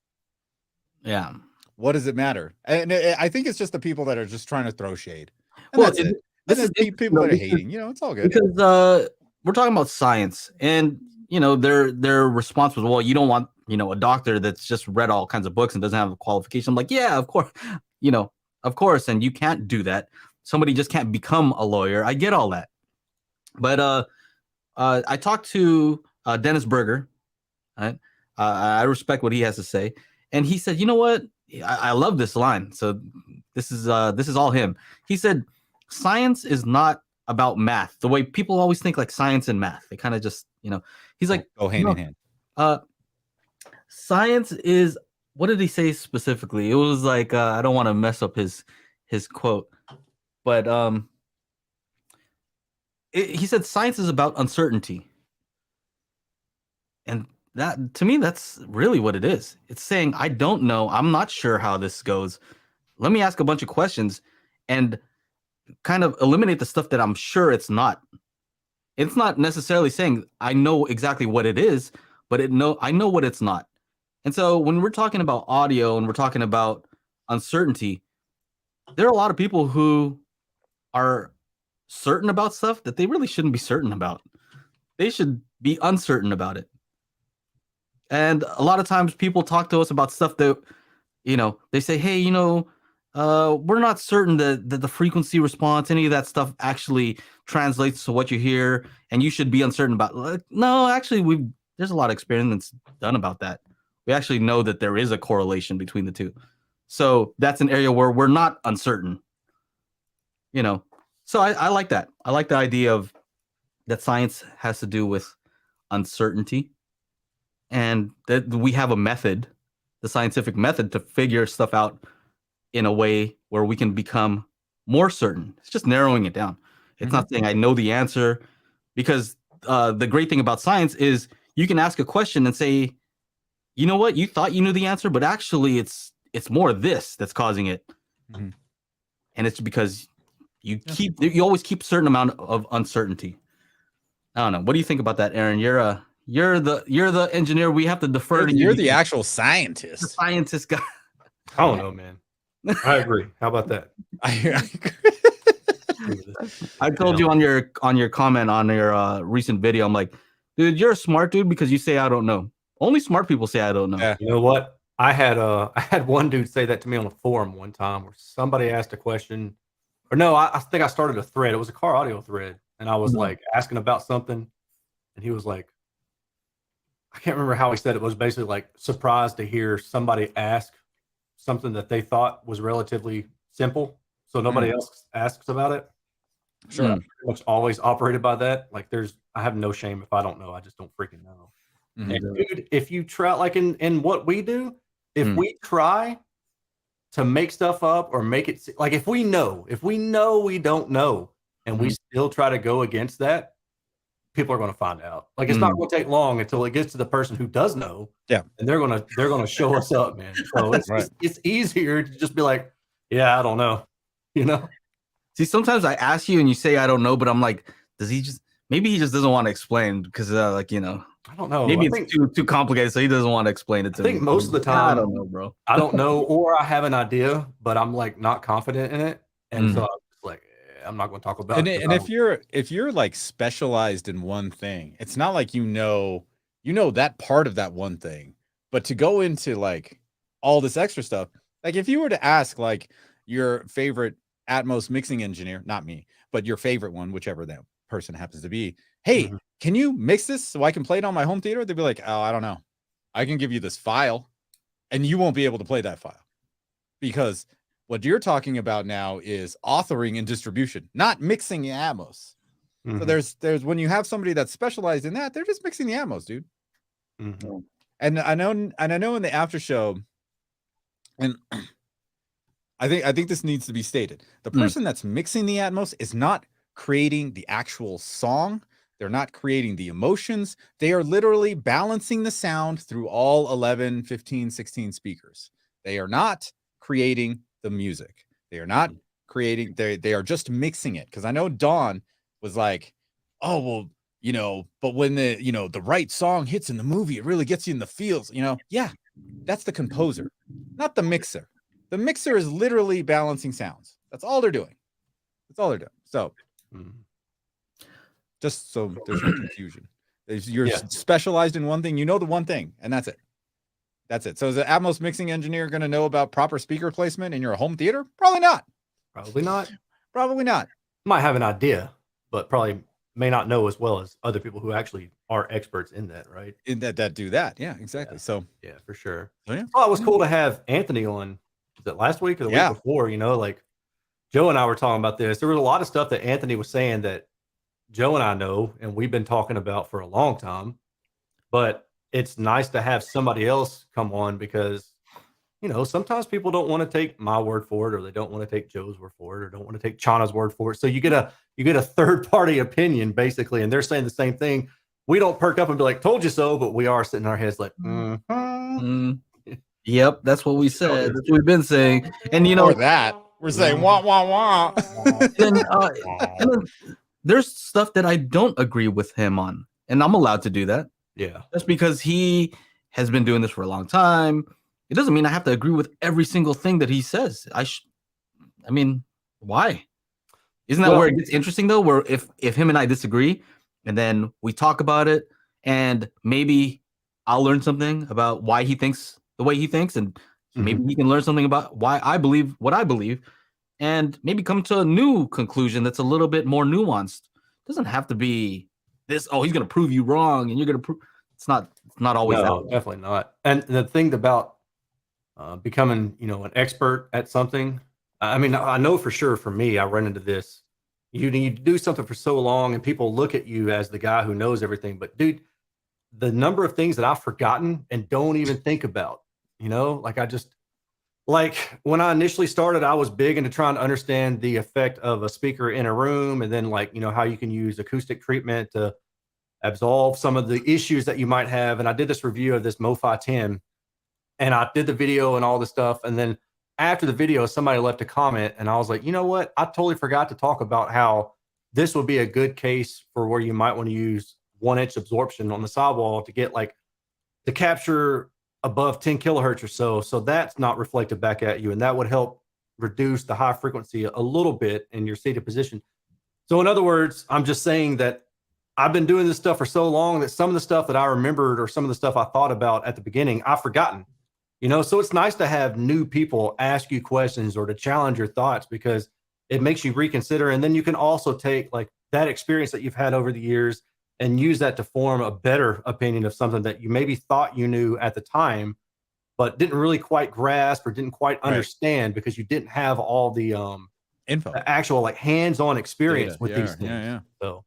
Yeah. What does it matter? And I think it's just the people that are just trying to throw shade. And well, that's it. This is people that are hating, it's all good. Because we're talking about science, and their response was, well, you don't want a doctor that's just read all kinds of books and doesn't have a qualification. I'm like, yeah, of course, of course, and you can't do that. Somebody just can't become a lawyer. I get all that, but I talked to Dennis Berger. Right? I respect what he has to say, and he said, you know what? I love this line. So this is all him. He said, science is not about math the way people always think, like science and math. They kind of just, he's like, go hand in hand. Science is, what did he say specifically? It was like, I don't want to mess up his quote, but he said science is about uncertainty. And that, to me, that's really what it is. It's saying, I don't know. I'm not sure how this goes. Let me ask a bunch of questions and kind of eliminate the stuff that I'm sure it's not. It's not necessarily saying I know exactly what it is, but I know what it's not. And so when we're talking about audio and we're talking about uncertainty, there are a lot of people who are certain about stuff that they really shouldn't be certain about. They should be uncertain about it. And a lot of times people talk to us about stuff that, they say, hey, we're not certain that the frequency response, any of that stuff actually translates to what you hear, and you should be uncertain about. Like, no, actually, there's a lot of experiments done about that. We actually know that there is a correlation between the two. So that's an area where we're not uncertain. So I like that. I like the idea of that science has to do with uncertainty, and that we have a method, the scientific method, to figure stuff out in a way where we can become more certain. It's just narrowing it down. It's not saying I know the answer, because the great thing about science is you can ask a question and say, you know what, you thought you knew the answer, but actually it's more this that's causing it. And it's because you always keep a certain amount of uncertainty. I don't know. What do you think about that, Aaron? You're the engineer. We have to defer to you. You're the actual scientist. The scientist guy. I don't know, man. I agree. How about that? I told you on your comment on your recent video, I'm like, dude, you're a smart dude because you say I don't know. Only smart people say I don't know. Yeah. You know what? I had one dude say that to me on a forum one time where somebody asked a question, or no, I think I started a thread. It was a car audio thread, and I was like asking about something, and he was like, I can't remember how he said it. It was basically like surprised to hear somebody ask something that they thought was relatively simple, so nobody else asks about it. Sure. It's always operated by that. Like I have no shame if I don't know. I just don't freaking know. And dude, if you try, like in what we do, if we try to make stuff up or make it like if we know we don't know and we still try to go against that, people are going to find out. Like it's not going to take long until it gets to the person who does know. Yeah, and they're gonna show us up, man. So it's easier to just be like, yeah, I don't know, you know. See, sometimes I ask you and you say I don't know, but I'm like, maybe he just doesn't want to explain because like, you know, I don't know. Maybe it's too complicated, so he doesn't want to explain it to me. I think most of the time, I don't know, bro. I don't know, or I have an idea, but I'm like not confident in it, and so I'm just like, I'm not going to talk about it. And if you're like specialized in one thing, it's not like you know that part of that one thing, but to go into like all this extra stuff, like if you were to ask like your favorite Atmos mixing engineer, not me, but your favorite one, whichever that person happens to be, hey, can you mix this so I can play it on my home theater? They'd be like, oh, I don't know. I can give you this file and you won't be able to play that file, because what you're talking about now is authoring and distribution, not mixing the Atmos. So there's when you have somebody that's specialized in that, they're just mixing the Atmos, dude. And I know in the after show, and I think this needs to be stated. The person that's mixing the Atmos is not creating the actual song. They're not creating the emotions. They are literally balancing the sound through all 11, 15, 16 speakers. They are not creating the music. They are not creating, they are just mixing it. Because I know Dawn was like, oh, well, you know, but when the, you know, the right song hits in the movie, it really gets you in the feels, you know? Yeah, that's the composer, not the mixer. The mixer is literally balancing sounds. That's all they're doing. That's all they're doing. So just so there's no confusion. You're specialized in one thing, you know the one thing, and that's it. That's it. So is the Atmos mixing engineer going to know about proper speaker placement in your home theater? Probably not. Probably not. Probably not. Might have an idea, but probably may not know as well as other people who actually are experts in that, right? In that do that. Yeah, exactly. So yeah, for sure. So, yeah. Well, it was cool to have Anthony on. Was it last week or the week before? You know, like Joe and I were talking about this. There was a lot of stuff that Anthony was saying that Joe and I know, and we've been talking about for a long time, but it's nice to have somebody else come on because, you know, sometimes people don't want to take my word for it, or they don't want to take Joe's word for it, or don't want to take Chana's word for it. So you get a third party opinion basically, and they're saying the same thing. We don't perk up and be like, told you so, but we are sitting in our heads like, yep, that's what we said. That's what we've been saying. And you know, or that we're saying wah wah wah. and then there's stuff that I don't agree with him on, and I'm allowed to do that. Yeah, just because he has been doing this for a long time, it doesn't mean I have to agree with every single thing that he says. I mean, why? Isn't that where it gets interesting though? Where if him and I disagree, and then we talk about it, and maybe I'll learn something about why he thinks the way he thinks, and maybe he can learn something about why I believe what I believe, and maybe come to a new conclusion that's a little bit more nuanced. It doesn't have to be this, oh, he's going to prove you wrong, and you're going to prove. It's not always that way. Definitely not. And the thing about becoming, you know, an expert at something, I mean, I know for sure for me, I run into this. You need to do something for so long, and people look at you as the guy who knows everything. But dude, the number of things that I've forgotten and don't even think about, you know, like when I initially started, I was big into trying to understand the effect of a speaker in a room, and then like, you know, how you can use acoustic treatment to absolve some of the issues that you might have. And I did this review of this MoFi 10, and I did the video and all this stuff. And then after the video, somebody left a comment, and I was like, you know what? I totally forgot to talk about how this would be a good case for where you might want to use 1-inch absorption on the sidewall to get like to capture above 10 kilohertz or so. So that's not reflected back at you. And that would help reduce the high frequency a little bit in your seated position. So in other words, I'm just saying that I've been doing this stuff for so long that some of the stuff that I remembered or some of the stuff I thought about at the beginning, I've forgotten, you know? So it's nice to have new people ask you questions or to challenge your thoughts, because it makes you reconsider. And then you can also take like that experience that you've had over the years and use that to form a better opinion of something that you maybe thought you knew at the time, but didn't really quite grasp or didn't quite understand because you didn't have all the info, the actual like hands-on experience with these things. Yeah. So,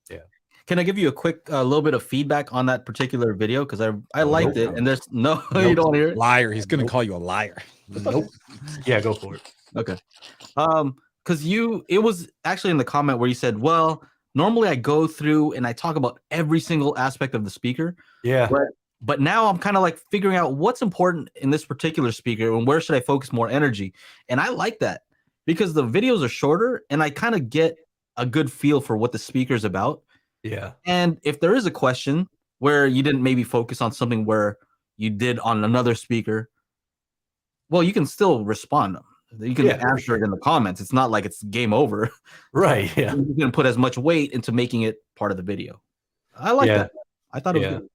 yeah. Can I give you a quick little bit of feedback on that particular video? Because I liked it, and there's no you don't want to hear it. Liar. He's gonna call you a liar. Nope. Yeah, go for it. Okay. Because it was actually in the comment where you said, well, normally I go through and I talk about every single aspect of the speaker. Yeah. But now I'm kind of like figuring out what's important in this particular speaker and where should I focus more energy. And I like that because the videos are shorter and I kind of get a good feel for what the speaker's about. Yeah. And if there is a question where you didn't maybe focus on something where you did on another speaker, well, you can still respond. You can answer it in the comments. It's not like it's game over. Right. Yeah. You can put as much weight into making it part of the video. I like that. I thought it was good.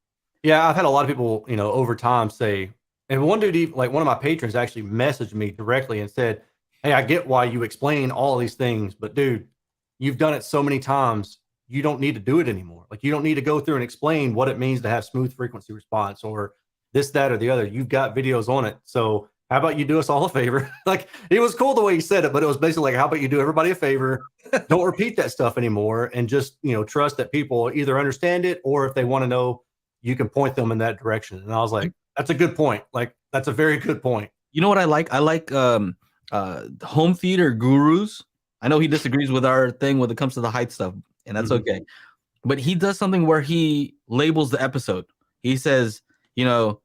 Yeah, I've had a lot of people, over time say, and one dude, like one of my patrons actually messaged me directly and said, hey, I get why you explain all these things, but dude, you've done it so many times. You don't need to do it anymore. Like you don't need to go through and explain what it means to have smooth frequency response or this, that, or the other. You've got videos on it. So how about you do us all a favor? Like it was cool the way he said it, but it was basically like, how about you do everybody a favor? Don't repeat that stuff anymore. And just, trust that people either understand it or if they want to know, you can point them in that direction. And I was like, that's a good point. Like, that's a very good point. You know what I like? I like home theater gurus. I know he disagrees with our thing when it comes to the height stuff, and that's okay. But he does something where he labels the episode. He says, go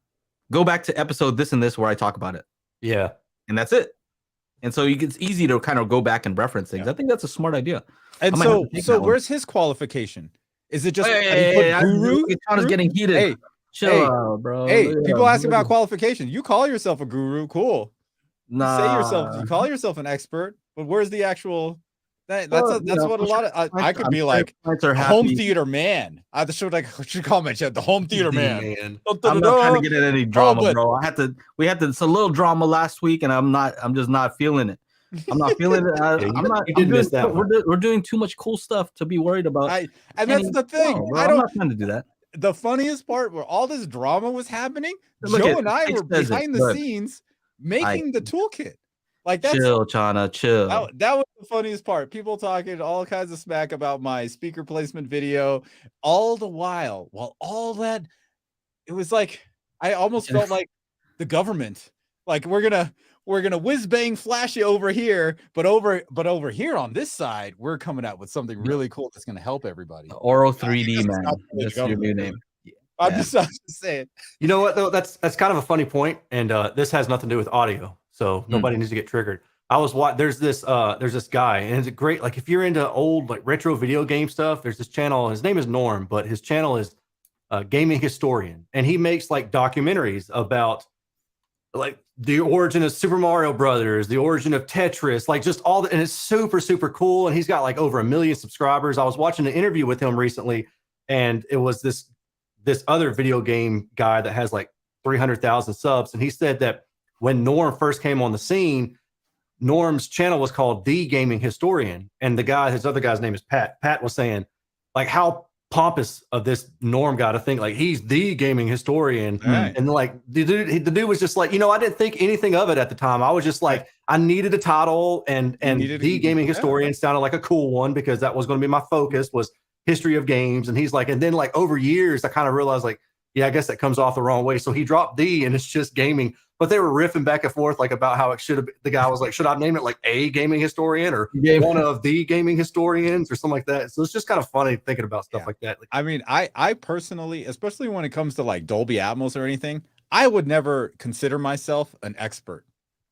back to episode this and this where I talk about it. Yeah. And that's it. And so it's easy to kind of go back and reference things. I think that's a smart idea. And so where's his qualification? Is it just guru? It's getting heated. Hey, chill out, bro. Hey, people asking about qualification. You call yourself a guru, cool. Nah. You call yourself an expert, but where's the actual? That's what a lot of I could be like a home theater man. I should call my chat the home theater man. I'm not trying to get in any drama, bro. We had a little drama last week, and I'm just not feeling it. I'm not feeling it. We're doing too much cool stuff to be worried about. And that's the thing. I'm not trying to do that. The funniest part where all this drama was happening, Joe and I were behind the scenes making the toolkit. Like that's chill, Chana, chill. That was the funniest part. People talking all kinds of smack about my speaker placement video, all the while all that it was like I almost felt like the government. Like we're gonna whiz bang flash you over here, but over here on this side, we're coming out with something really cool that's gonna help everybody. Oro 3D man. That's your new name. I'm just saying. You know what though? That's kind of a funny point, and this has nothing to do with audio, so nobody needs to get triggered. I was there's this guy, and it's great. Like if you're into old like retro video game stuff, there's this channel. His name is Norm, but his channel is Gaming Historian, and he makes like documentaries about like the origin of Super Mario Brothers, the origin of Tetris, like just all and it's super, super cool. And he's got like over 1 million subscribers. I was watching an interview with him recently, and it was this other video game guy that has like 300,000 subs. And he said that when Norm first came on the scene, Norm's channel was called The Gaming Historian. And his other guy's name is Pat. Pat was saying like how pompous of this Norm guy to think like he's the gaming historian. And like the dude was just like, I didn't think anything of it at the time. I was just like, I needed a title and The Gaming Historian sounded like a cool one because that was going to be my focus was history of games. And he's like, and then like over years, I kind of realized like, yeah, I guess that comes off the wrong way. So he dropped D and it's just gaming, but they were riffing back and forth like about how it should have. The guy was like, should I name it like a gaming historian or one of the gaming historians or something like that? So it's just kind of funny thinking about stuff like that. I mean, I personally, especially when it comes to like Dolby Atmos or anything, I would never consider myself an expert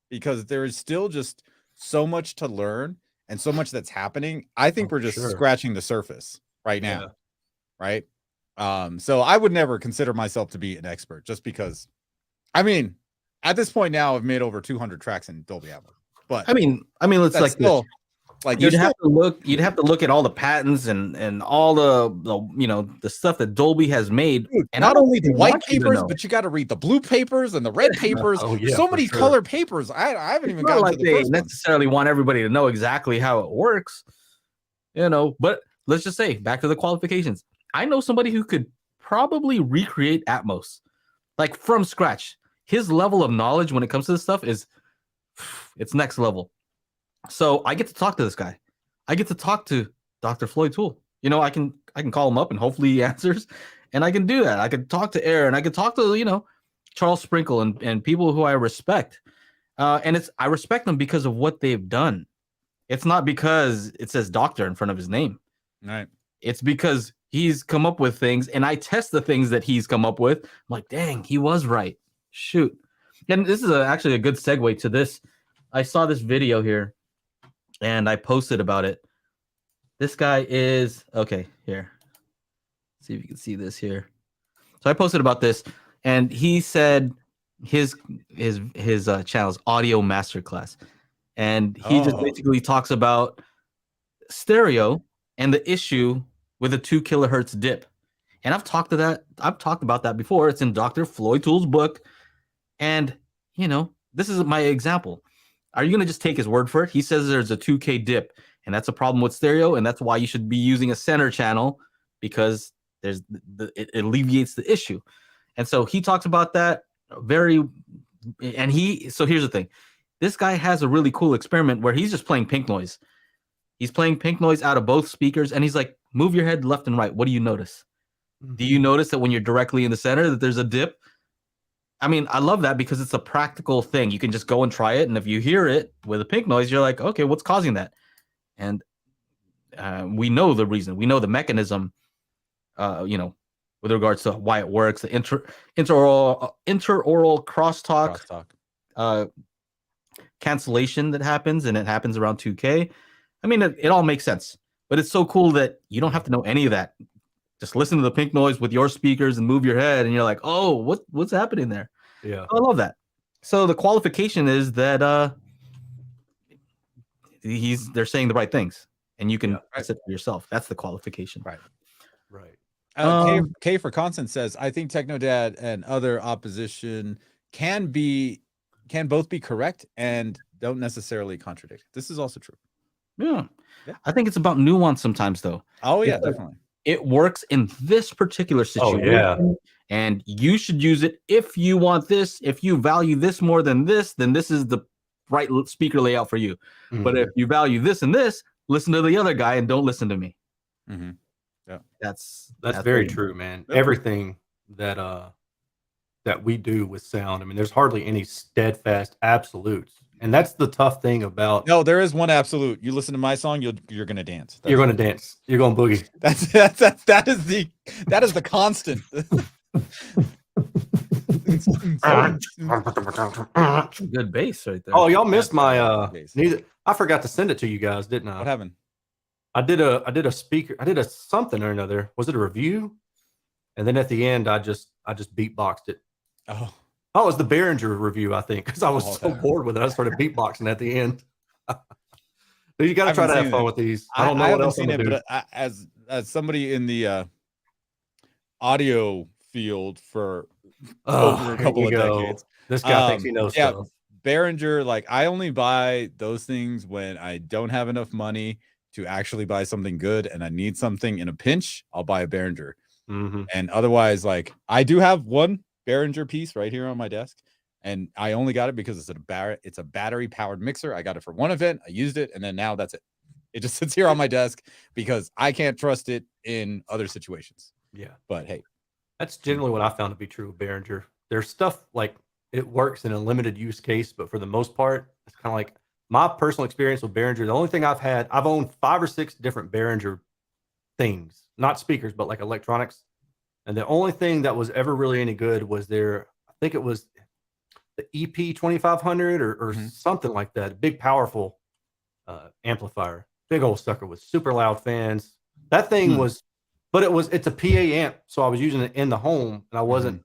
because there is still just so much to learn and so much that's happening. I think we're just scratching the surface right now. Right. So I would never consider myself to be an expert just because, I mean, at this point now I've made over 200 tracks in Dolby Atmos. But I mean, it's like still, like you'd have to look at all the patents and all the stuff that Dolby has made. Dude, and not only the white papers, but you got to read the blue papers and the red papers. So many color papers. I haven't even gotten to the first one. Necessarily want everybody to know exactly how it works, but let's just say back to the qualifications. I know somebody who could probably recreate Atmos like from scratch. His level of knowledge when it comes to this stuff it's next level. So I get to talk to this guy. I get to talk to Dr. Floyd Toole. I I can call him up and hopefully he answers. And I can do that. I could talk to Aaron. I could talk to, Charles Sprinkle and people who I respect. And I respect them because of what they've done. It's not because it says doctor in front of his name. Right. It's because he's come up with things and I test the things that he's come up with. I'm like, dang, he was right. Shoot. And this is actually a good segue to this. I saw this video here and I posted about it. This guy is okay. Here, see if you can see this here. So I posted about this, and he said his channel is Audio Masterclass, and he just basically talks about stereo and the issue with a 2 kilohertz dip. And I've talked about that before. It's in Dr. Floyd Toole's book, and this is my example. Are you going to just take his word for it? He says there's a 2K dip. And that's a problem with stereo, and that's why you should be using a center channel, because it alleviates the issue. And so he talks about that so here's the thing. This guy has a really cool experiment where he's just playing pink noise. He's playing pink noise out of both speakers, and he's like, move your head left and right. What do you notice? Mm-hmm. Do you notice that when you're directly in the center that there's a dip? I mean, I love that because it's a practical thing. You can just go and try it, and if you hear it with a pink noise, you're like, okay, what's causing that? And we know the reason. We know the mechanism, with regards to why it works, the interoral crosstalk cancellation that happens, and it happens around 2K. I mean, it all makes sense. But it's so cool that you don't have to know any of that. Just listen to the pink noise with your speakers and move your head, and you're like, oh, what's happening there? Yeah. I love that. So the qualification is that they're saying the right things, and you can test it for yourself. That's the qualification. Right. K for Constant says, I think Technodad and other opposition can both be correct and don't necessarily contradict. This is also true. Yeah. I think it's about nuance sometimes, though. Oh yeah, definitely. It works in this particular situation, and you should use it if you want this. If you value this more than this, then this is the right speaker layout for you. Mm-hmm. But if you value this and this, listen to the other guy and don't listen to me. Mm-hmm. Yeah, that's very true, man. Yep. Everything that we do with sound, I mean, there's hardly any steadfast absolutes, and that's the tough thing about. No, there is one absolute. You listen to my song, you're gonna dance. You're gonna dance. You're gonna boogie. That is the constant. Good bass right there. Oh, y'all missed my I forgot to send it to you guys, didn't I? What happened? I did a speaker. I did a something or another. Was it a review? And then at the end, I just beatboxed it. Oh, it was the Behringer review, I think, because I was so bored with it. I started beatboxing at the end. You got to try to have fun with these. I don't know what else I'm gonna do. But as somebody in the audio field for over a couple of decades, this guy thinks he knows stuff. Behringer, like, I only buy those things when I don't have enough money to actually buy something good, and I need something in a pinch. I'll buy a Behringer. Mm-hmm. And otherwise, like, I do have one Behringer piece right here on my desk, and I only got it because it's a battery powered mixer. I got it for one event, I used it, and then now that's it. It just sits here on my desk because I can't trust it in other situations. Yeah, but hey, that's generally what I found to be true of Behringer. There's stuff like it works in a limited use case, but for the most part, it's kind of like my personal experience with Behringer. The only thing I've owned 5 or 6 different Behringer things, not speakers, but like electronics. And the only thing that was ever really any good was I think it was the EP 2500 or something like that. A big, powerful amplifier, big old sucker with super loud fans. That thing was, but it's a PA amp. So I was using it in the home, and I wasn't,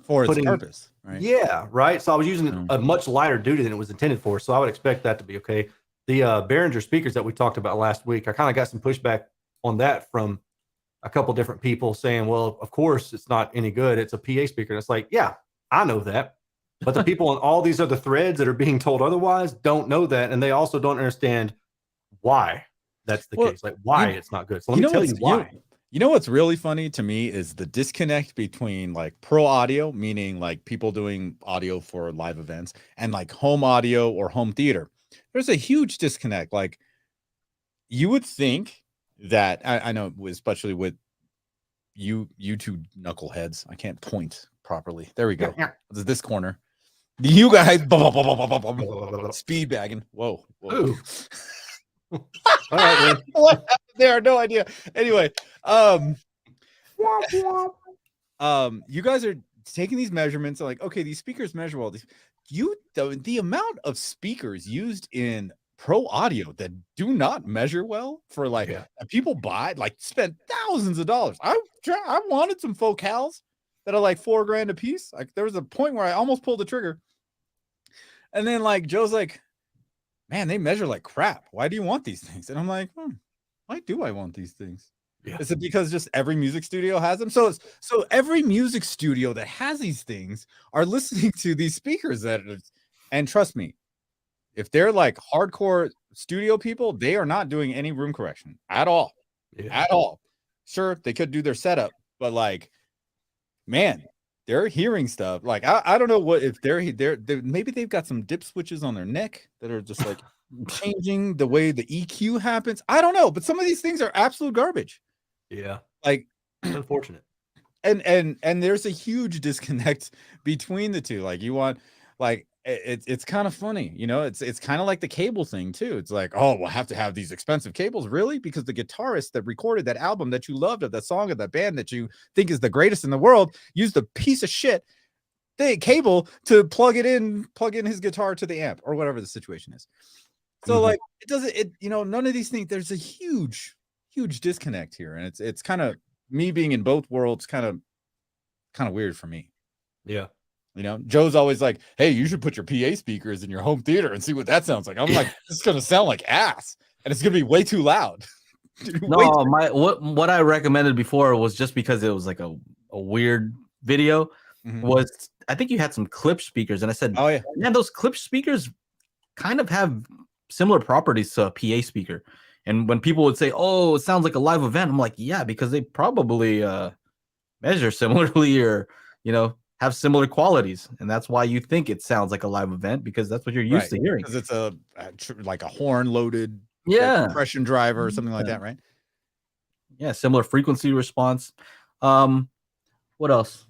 for its purpose, right? Yeah, right. So I was using a much lighter duty than it was intended for. So I would expect that to be okay. The Behringer speakers that we talked about last week, I kind of got some pushback on that from a couple different people saying, well, of course it's not any good. It's a PA speaker. And it's like, yeah, I know that. But the people on all these other threads that are being told otherwise don't know that. And they also don't understand why that's the case. Like why it's not good. So let me tell you why. You know what's really funny to me is the disconnect between like pro audio, meaning like people doing audio for live events, and like home audio or home theater. There's a huge disconnect. Like, you would think that I know, especially with you two knuckleheads. I can't point properly. There we go. This corner. You guys speed bagging. Whoa. All right, man. What happened there? No idea. Anyway, you guys are taking these measurements and like, okay, these speakers measure all these. The amount of speakers used in pro audio that do not measure well for like people spend thousands of dollars. I wanted some focals that are like $4,000 a piece. Like there was a point where I almost pulled the trigger, and then like Joe's like, man, they measure like crap. Why do you want these things? And I'm like, why do I want these things? Yeah. Is it because just every music studio has them? So every music studio that has these things are listening to these speakers and trust me, if they're like hardcore studio people, they are not doing any room correction at all. At all. Sure, they could do their setup, but like, man, they're hearing stuff. Like, I don't know what if they're maybe they've got some dip switches on their neck that are just like changing the way the EQ happens. I don't know, but some of these things are absolute garbage. Yeah. Like, unfortunate. And there's a huge disconnect between the two. Like, you want, like, it's kind of funny, you know, it's kind of like the cable thing too. It's like, oh, we'll have to have these expensive cables, really? Because the guitarist that recorded that album that you loved, of that song, of that band that you think is the greatest in the world, used a piece of shit cable to plug in his guitar to the amp or whatever the situation is. So like, none of these things, there's a huge disconnect here, and it's kind of, me being in both worlds, kind of weird for me. Yeah. You know, Joe's always like, hey, you should put your PA speakers in your home theater and see what that sounds like. I'm like, it's going to sound like ass, and it's going to be way too loud. What I recommended before was just because it was like a weird video, was I think you had some clip speakers, and I said, oh yeah, man, those clip speakers kind of have similar properties to a PA speaker. And when people would say, oh, it sounds like a live event, I'm like, yeah, because they probably measure similarly, or, you know, have similar qualities, and that's why you think it sounds like a live event, because that's what you're used to hearing. Because it's like a horn loaded compression driver or something like that, right? Yeah, similar frequency response. What else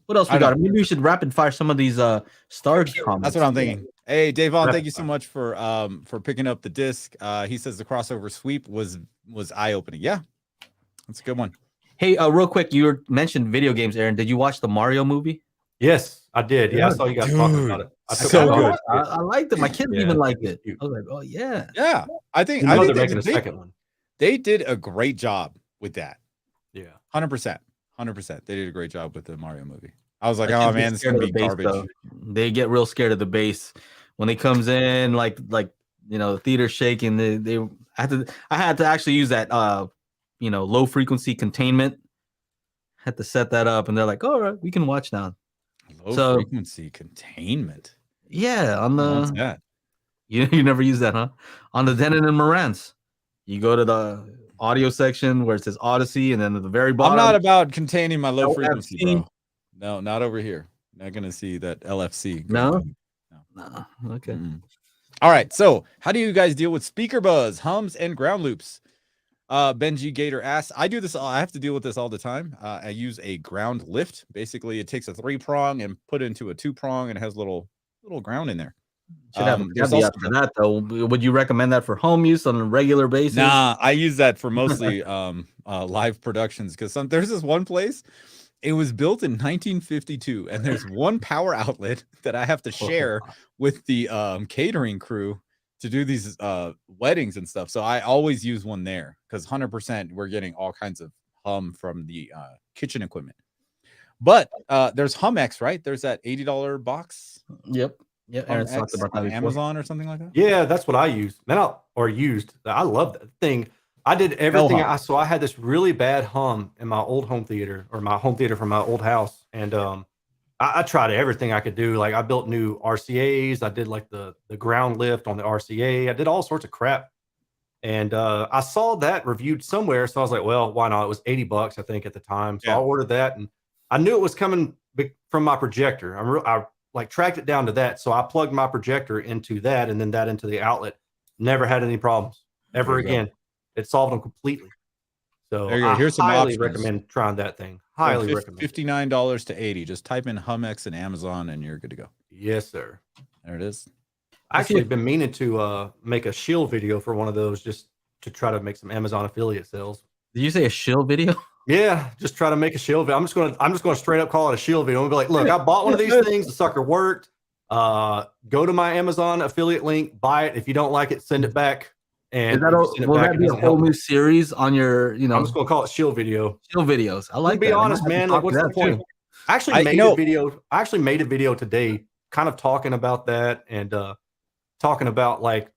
we got? Maybe we should rapid fire some of these stars comments. That's what I'm thinking. Hey, Davon, thank you so much for picking up the disc. He says the crossover sweep was eye-opening. Yeah, that's a good one. Hey, real quick, you mentioned video games, Aaron. Did you watch the Mario movie? Yes, I did. Yeah, I saw you guys talking about it. So good. I liked it. My kids even liked it. I was like, oh yeah. Yeah. I think they're making a second one. They did a great job with that. Yeah. 100%. They did a great job with the Mario movie. I was like, oh man, it's gonna be garbage. Though. They get real scared of the bass when he comes in, like you know, the theater's shaking. I had to actually use that low frequency containment. Had to set that up, and they're like, all right, we can watch now. Low frequency containment. Yeah, on the what's that? You never use that, huh? On the Denon and Marantz, you go to the audio section where it says Odyssey, and then at the very bottom. I'm not about containing my low frequency, bro. No, not over here. Not gonna see that LFC. No. Okay. All right. So, how do you guys deal with speaker buzz, hums, and ground loops? Benji Gator asks, I do this. I have to deal with this all the time. I use a ground lift. Basically, it takes a 3-prong and put it into a 2-prong, and it has little ground in there. Should have a caveat for that, though. Would you recommend that for home use on a regular basis? Nah, I use that for mostly live productions, because there's this one place. It was built in 1952, and there's one power outlet that I have to share with the catering crew to do these weddings and stuff. So I always use one there, because 100% we're getting all kinds of hum from the kitchen equipment. But there's HumX, right? There's that $80 box. Yep. Yeah, Aaron's talked about that on Amazon or something like that. Yeah, that's what I used. Used. I love that thing. I did everything. So I had this really bad hum in my old home theater, or my home theater from my old house, and I tried everything I could do. Like, I built new RCAs. I did like the ground lift on the RCA. I did all sorts of crap. And I saw that reviewed somewhere. So I was like, well, why not? It was $80, I think, at the time. So I ordered that, and I knew it was coming from my projector. I like tracked it down to that. So I plugged my projector into that, and then that into the outlet. Never had any problems ever again. It solved them completely. So there you go. Here's some highly options. recommend trying that thing. Highly recommend. $59 to $80. Just type in Humex and Amazon, and you're good to go. Yes, sir. There it is. I actually been meaning to make a shield video for one of those, just to try to make some Amazon affiliate sales. Did you say a shield video? Yeah, just try to make a shield video. I'm just gonna straight up call it a shield video. I'm gonna be like, look, I bought one of these things. The sucker worked. Go to my Amazon affiliate link, buy it. If you don't like it, send it back. And will that be a whole new series on your? You know, I'm just gonna call it shield video. Shield videos. I like. To be honest, man. Like, what's the point? I actually made a video today, kind of talking about that and talking about like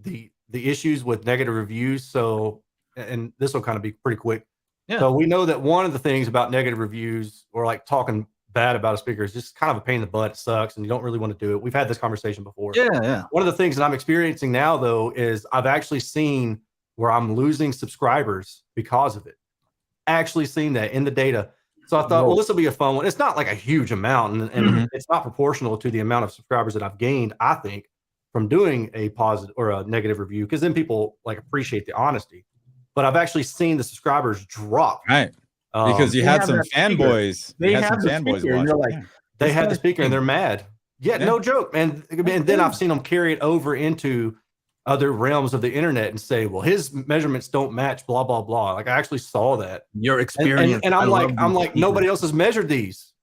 the issues with negative reviews. So, and this will kind of be pretty quick. Yeah. So we know that one of the things about negative reviews or like talking bad about a speaker is just kind of a pain in the butt. It sucks, and you don't really want to do it. We've had this conversation before. Yeah. One of the things that I'm experiencing now, though, is I've actually seen where I'm losing subscribers because of it. Actually seen that in the data. So I thought, well, this will be a fun one. It's not like a huge amount, and it's not proportional to the amount of subscribers that I've gained, I think, from doing a positive or a negative review, because then people like appreciate the honesty. But I've actually seen the subscribers drop. Right. Because you had some fanboys. They had some fanboys watching. They had the speaker and they're mad. Yeah, no joke. And then I've seen them carry it over into other realms of the internet and say, well, his measurements don't match, blah, blah, blah. Like, I actually saw that. Your experience. And I'm like, nobody else has measured these.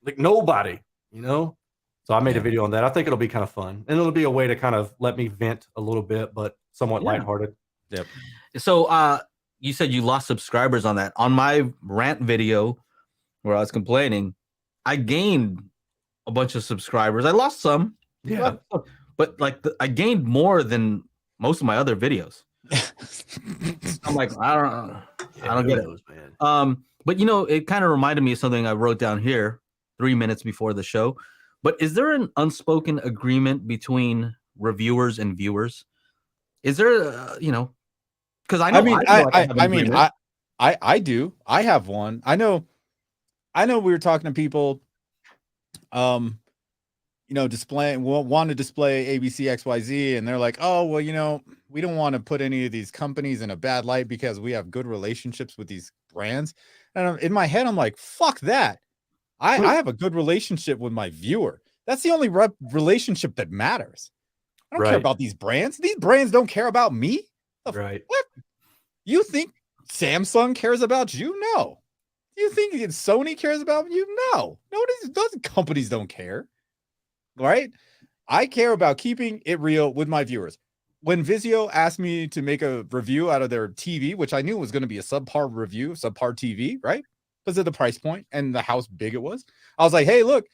Like, nobody, you know? So I made a video on that. I think it'll be kind of fun. And it'll be a way to kind of let me vent a little bit, but somewhat lighthearted. Yep. So you said you lost subscribers on that. On my rant video where I was complaining, I gained a bunch of subscribers. I lost some. Yeah. But like I gained more than most of my other videos. I'm like, I don't get it. Man. But you know, it kind of reminded me of something I wrote down here 3 minutes before the show. But is there an unspoken agreement between reviewers and viewers? Is there, because I know. I do. I have one. I know. We were talking to people, want to display ABC XYZ, and they're like, oh, well, we don't want to put any of these companies in a bad light because we have good relationships with these brands. And in my head, I'm like, fuck that. I have a good relationship with my viewer. That's the only relationship that matters. I don't care about these brands. These brands don't care about me. Right. What? You think Samsung cares about you? No. You think Sony cares about you? No. Those companies don't care. Right? I care about keeping it real with my viewers. When Vizio asked me to make a review out of their TV, which I knew was going to be a subpar TV, right? Because of the price point and how big it was. I was like, hey, look,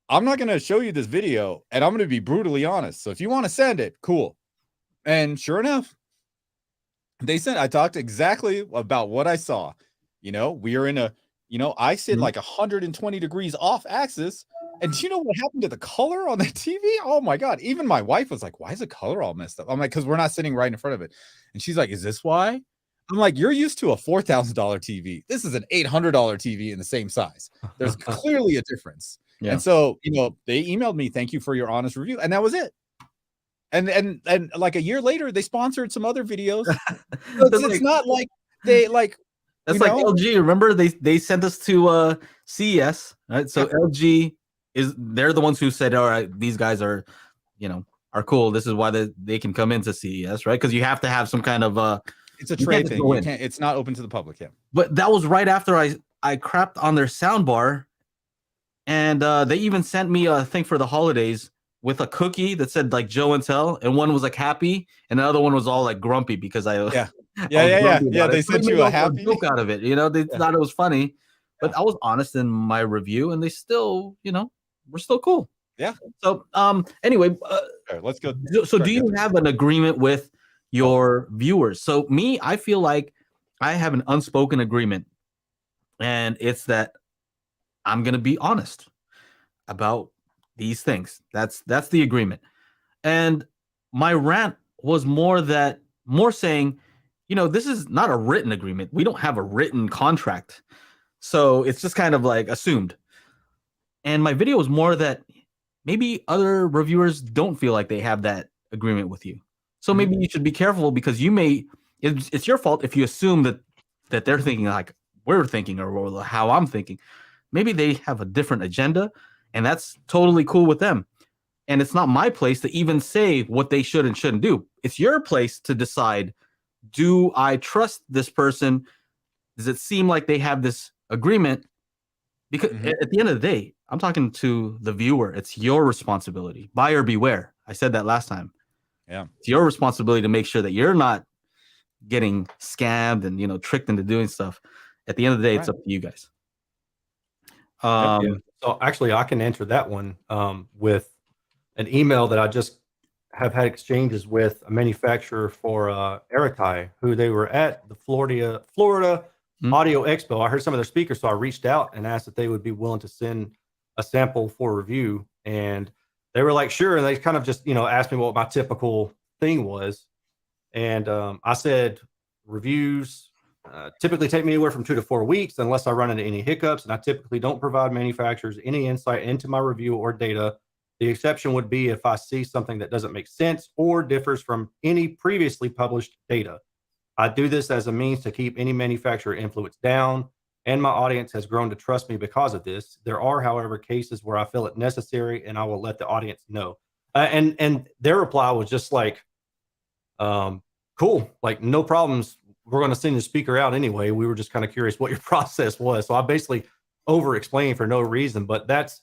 I'm not going to show you this video, and I'm going to be brutally honest. So if you want to send it, cool. And sure enough, I talked exactly about what I saw. We are in I sit like 120 degrees off axis. And do you know what happened to the color on the TV? Oh my God. Even my wife was like, why is the color all messed up? I'm like, because we're not sitting right in front of it. And she's like, is this why? I'm like, you're used to a $4,000 TV. This is an $800 TV in the same size. There's clearly a difference. Yeah. And so, they emailed me, thank you for your honest review. And that was it. And like a year later, they sponsored some other videos. It's not like they like. That's like LG. Remember, they sent us to CES, right? So LG they're the ones who said, all right, these guys are cool. This is why they can come into CES, right? Because you have to have some kind of it's a trade thing. It's not open to the public yet. But that was right after I crapped on their sound bar, and they even sent me a thing for the holidays with a cookie that said like Joe and Tell, and one was like happy, and the other one was all like grumpy because I they sent you a happy joke out of it. They thought it was funny, but I was honest in my review, and they still, we're still cool. Yeah. So anyway, let's go. So do you have an agreement with your viewers? So me, I feel like I have an unspoken agreement, and it's that I'm gonna be honest about these things. That's the agreement. And my rant was more saying, this is not a written agreement. We don't have a written contract. So it's just kind of like assumed. And my video was more that maybe other reviewers don't feel like they have that agreement with you. So maybe you should be careful, because it's your fault if you assume that that they're thinking like we're thinking or how I'm thinking. Maybe they have a different agenda, and that's totally cool with them. And it's not my place to even say what they should and shouldn't do. It's your place to decide, do I trust this person? Does it seem like they have this agreement? Because at the end of the day, I'm talking to the viewer. It's your responsibility. Buyer beware. I said that last time. Yeah. It's your responsibility to make sure that you're not getting scammed and, you know, tricked into doing stuff. At the end of the day, it's up to you guys. So actually, I can answer that one with an email that I just have had exchanges with a manufacturer for Airtie, who they were at the Florida Audio Expo. I heard some of their speakers, so I reached out and asked if they would be willing to send a sample for review, and they were like, sure. And they kind of just, you know, asked me what my typical thing was, and I said reviews typically take me anywhere from 2 to 4 weeks unless I run into any hiccups, and I typically don't provide manufacturers any insight into my review or data. The exception would be if I see something that doesn't make sense or differs from any previously published data. I do this as a means to keep any manufacturer influence down, and my audience has grown to trust me because of this. There are, however, cases where I feel it necessary, and I will let the audience know. And their reply was just like, cool, like no problems. We're going to send the speaker out anyway. We were just kind of curious what your process was. So I basically over-explained for no reason, but that's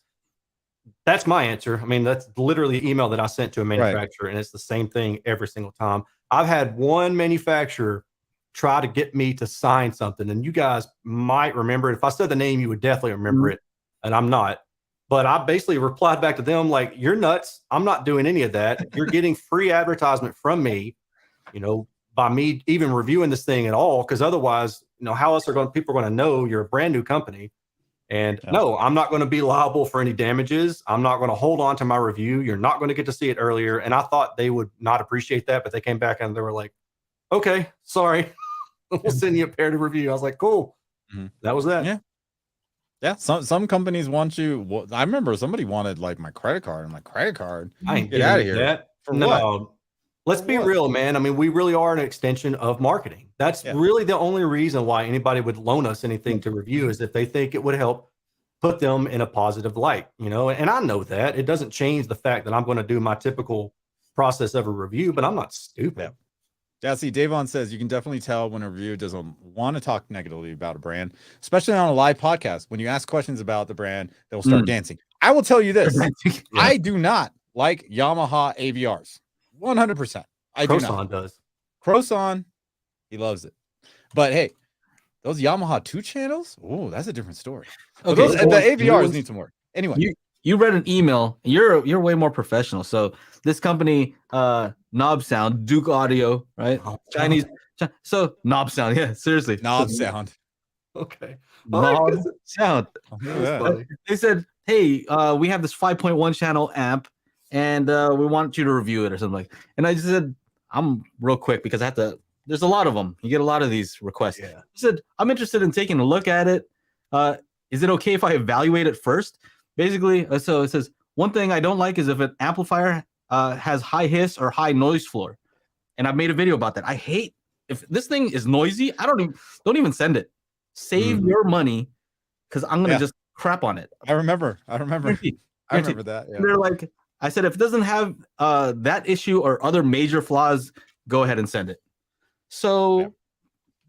my answer. I mean, that's literally the email that I sent to a manufacturer, and it's the same thing every single time. I've had one manufacturer try to get me to sign something, and you guys might remember it. If I said the name, you would definitely remember it, and I'm not. But I basically replied back to them like, you're nuts. I'm not doing any of that. You're getting free advertisement from me, you know, by me even reviewing this thing at all, because otherwise, you know, how else people are going to know you're a brand new company? And no, I'm not going to be liable for any damages. I'm not going to hold on to my review. You're not going to get to see it earlier. And I thought they would not appreciate that, but they came back and they were like, okay, sorry. We'll send you a pair to review. I was like, cool. That was that. Yeah. Yeah. Some companies want you. Well, I remember somebody wanted like my credit card. I'm like, credit card? I ain't get out of here. That. For no. what? Let's be real, man. I mean, we really are an extension of marketing. That's really the only reason why anybody would loan us anything to review, is if they think it would help put them in a positive light, you know. And I know that it doesn't change the fact that I'm going to do my typical process of a review, but I'm not stupid. Yeah, see, Davon says you can definitely tell when a reviewer doesn't want to talk negatively about a brand, especially on a live podcast. When you ask questions about the brand, they'll start dancing. I will tell you this. I do not like Yamaha AVRs. 100%. I do not. Does. Croson, he loves it. But hey, those Yamaha 2 channels, oh, that's a different story. Okay, the AVRs need some work. Anyway, you read an email. You're way more professional. So this company, Knob Sound, Duke Audio, right? Chinese. So Knob Sound, yeah, seriously. Knob Sound. Okay. Knob Sound. Yeah. They said, hey, we have this 5.1 channel amp, and we want you to review it or something like. And I just said, I'm real quick because I have to. There's a lot of them. You get a lot of these requests. Yeah. I said, I'm interested in taking a look at it. Is it okay if I evaluate it first? Basically, so it says, one thing I don't like is if an amplifier has high hiss or high noise floor. And I've made a video about that. I hate if this thing is noisy. I don't even send it. Save your money, because I'm gonna just crap on it. I remember. I remember that. Yeah. They're like, I said, if it doesn't have that issue or other major flaws, go ahead and send it. So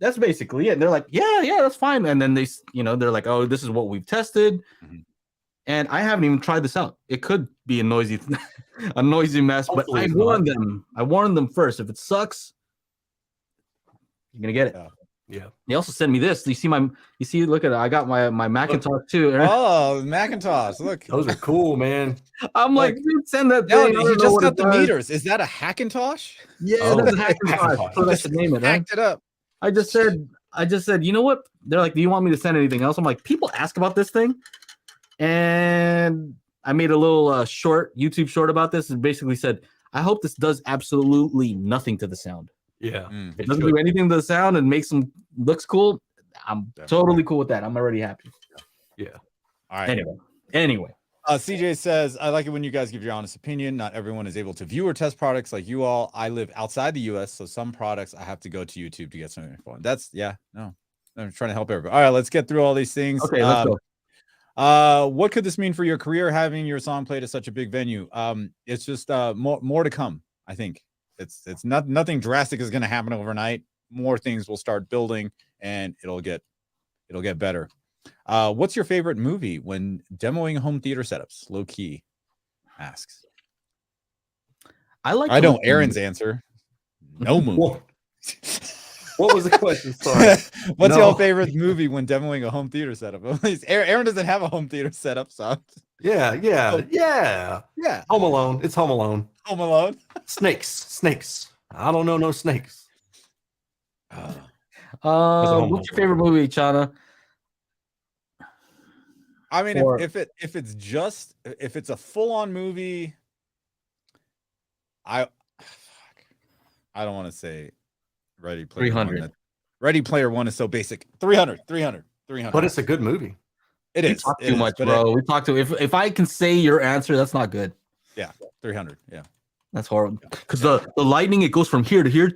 that's basically it. And they're like, yeah, that's fine. And then they, you know, they're like, oh, this is what we've tested. And I haven't even tried this out. It could be a noisy mess, hopefully, but I warned them first. If it sucks, you're gonna get it. Yeah. They also sent me this. Look at it. I got my Macintosh too. Oh, Macintosh. Look. Those are cool, man. I'm like, dude, send that thing. No, you just got the meters. Is that a Hackintosh? Yeah, that's a Hackintosh. So that's the name of it. Hacked it up. I just said, you know what? They're like, do you want me to send anything else? I'm like, people ask about this thing. And I made a little YouTube short about this, and basically said, I hope this does absolutely nothing to the sound. Yeah. If it doesn't do anything to the sound and makes them looks cool, I'm totally cool with that. I'm already happy. Yeah. All right. Anyway. CJ says, I like it when you guys give your honest opinion. Not everyone is able to view or test products like you all. I live outside the US, so some products I have to go to YouTube to get some info. That's no I'm trying to help everybody. All right, let's get through all these things. Okay, let's go. What could this mean for your career, having your song played at such a big venue? It's just more to come. I think it's nothing drastic is going to happen overnight. More things will start building, and it'll get better. What's your favorite movie when demoing home theater setups? Low key asks. I know Aaron's answer. No movie. What was the question? Sorry. What's your favorite movie when demoing a home theater setup? Aaron doesn't have a home theater setup, so yeah. Home Alone. It's Home Alone. Home Alone. Snakes. I don't know no snakes. What's your favorite movie, Chana? I mean, if it's a full-on movie, I don't want to say Ready Player 300. One. Ready Player One is so basic. 300. But it's a good movie. It is. Talk too much, bro. We talked to if I can say your answer, that's not good. Yeah, 300. Yeah, that's horrible. Because the lightning, it goes from here to here.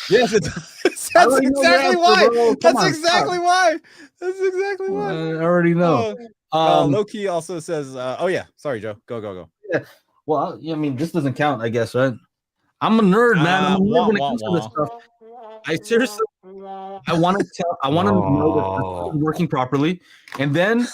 Yes, that's exactly why. That's exactly why. I already know. Loki also says, "Oh yeah, sorry, Joe. Go." Yeah. Well, I mean, this doesn't count, I guess, right? I'm a nerd, man. I'm a nerd when it comes to this stuff. I seriously, I want to know that it's working properly, and then,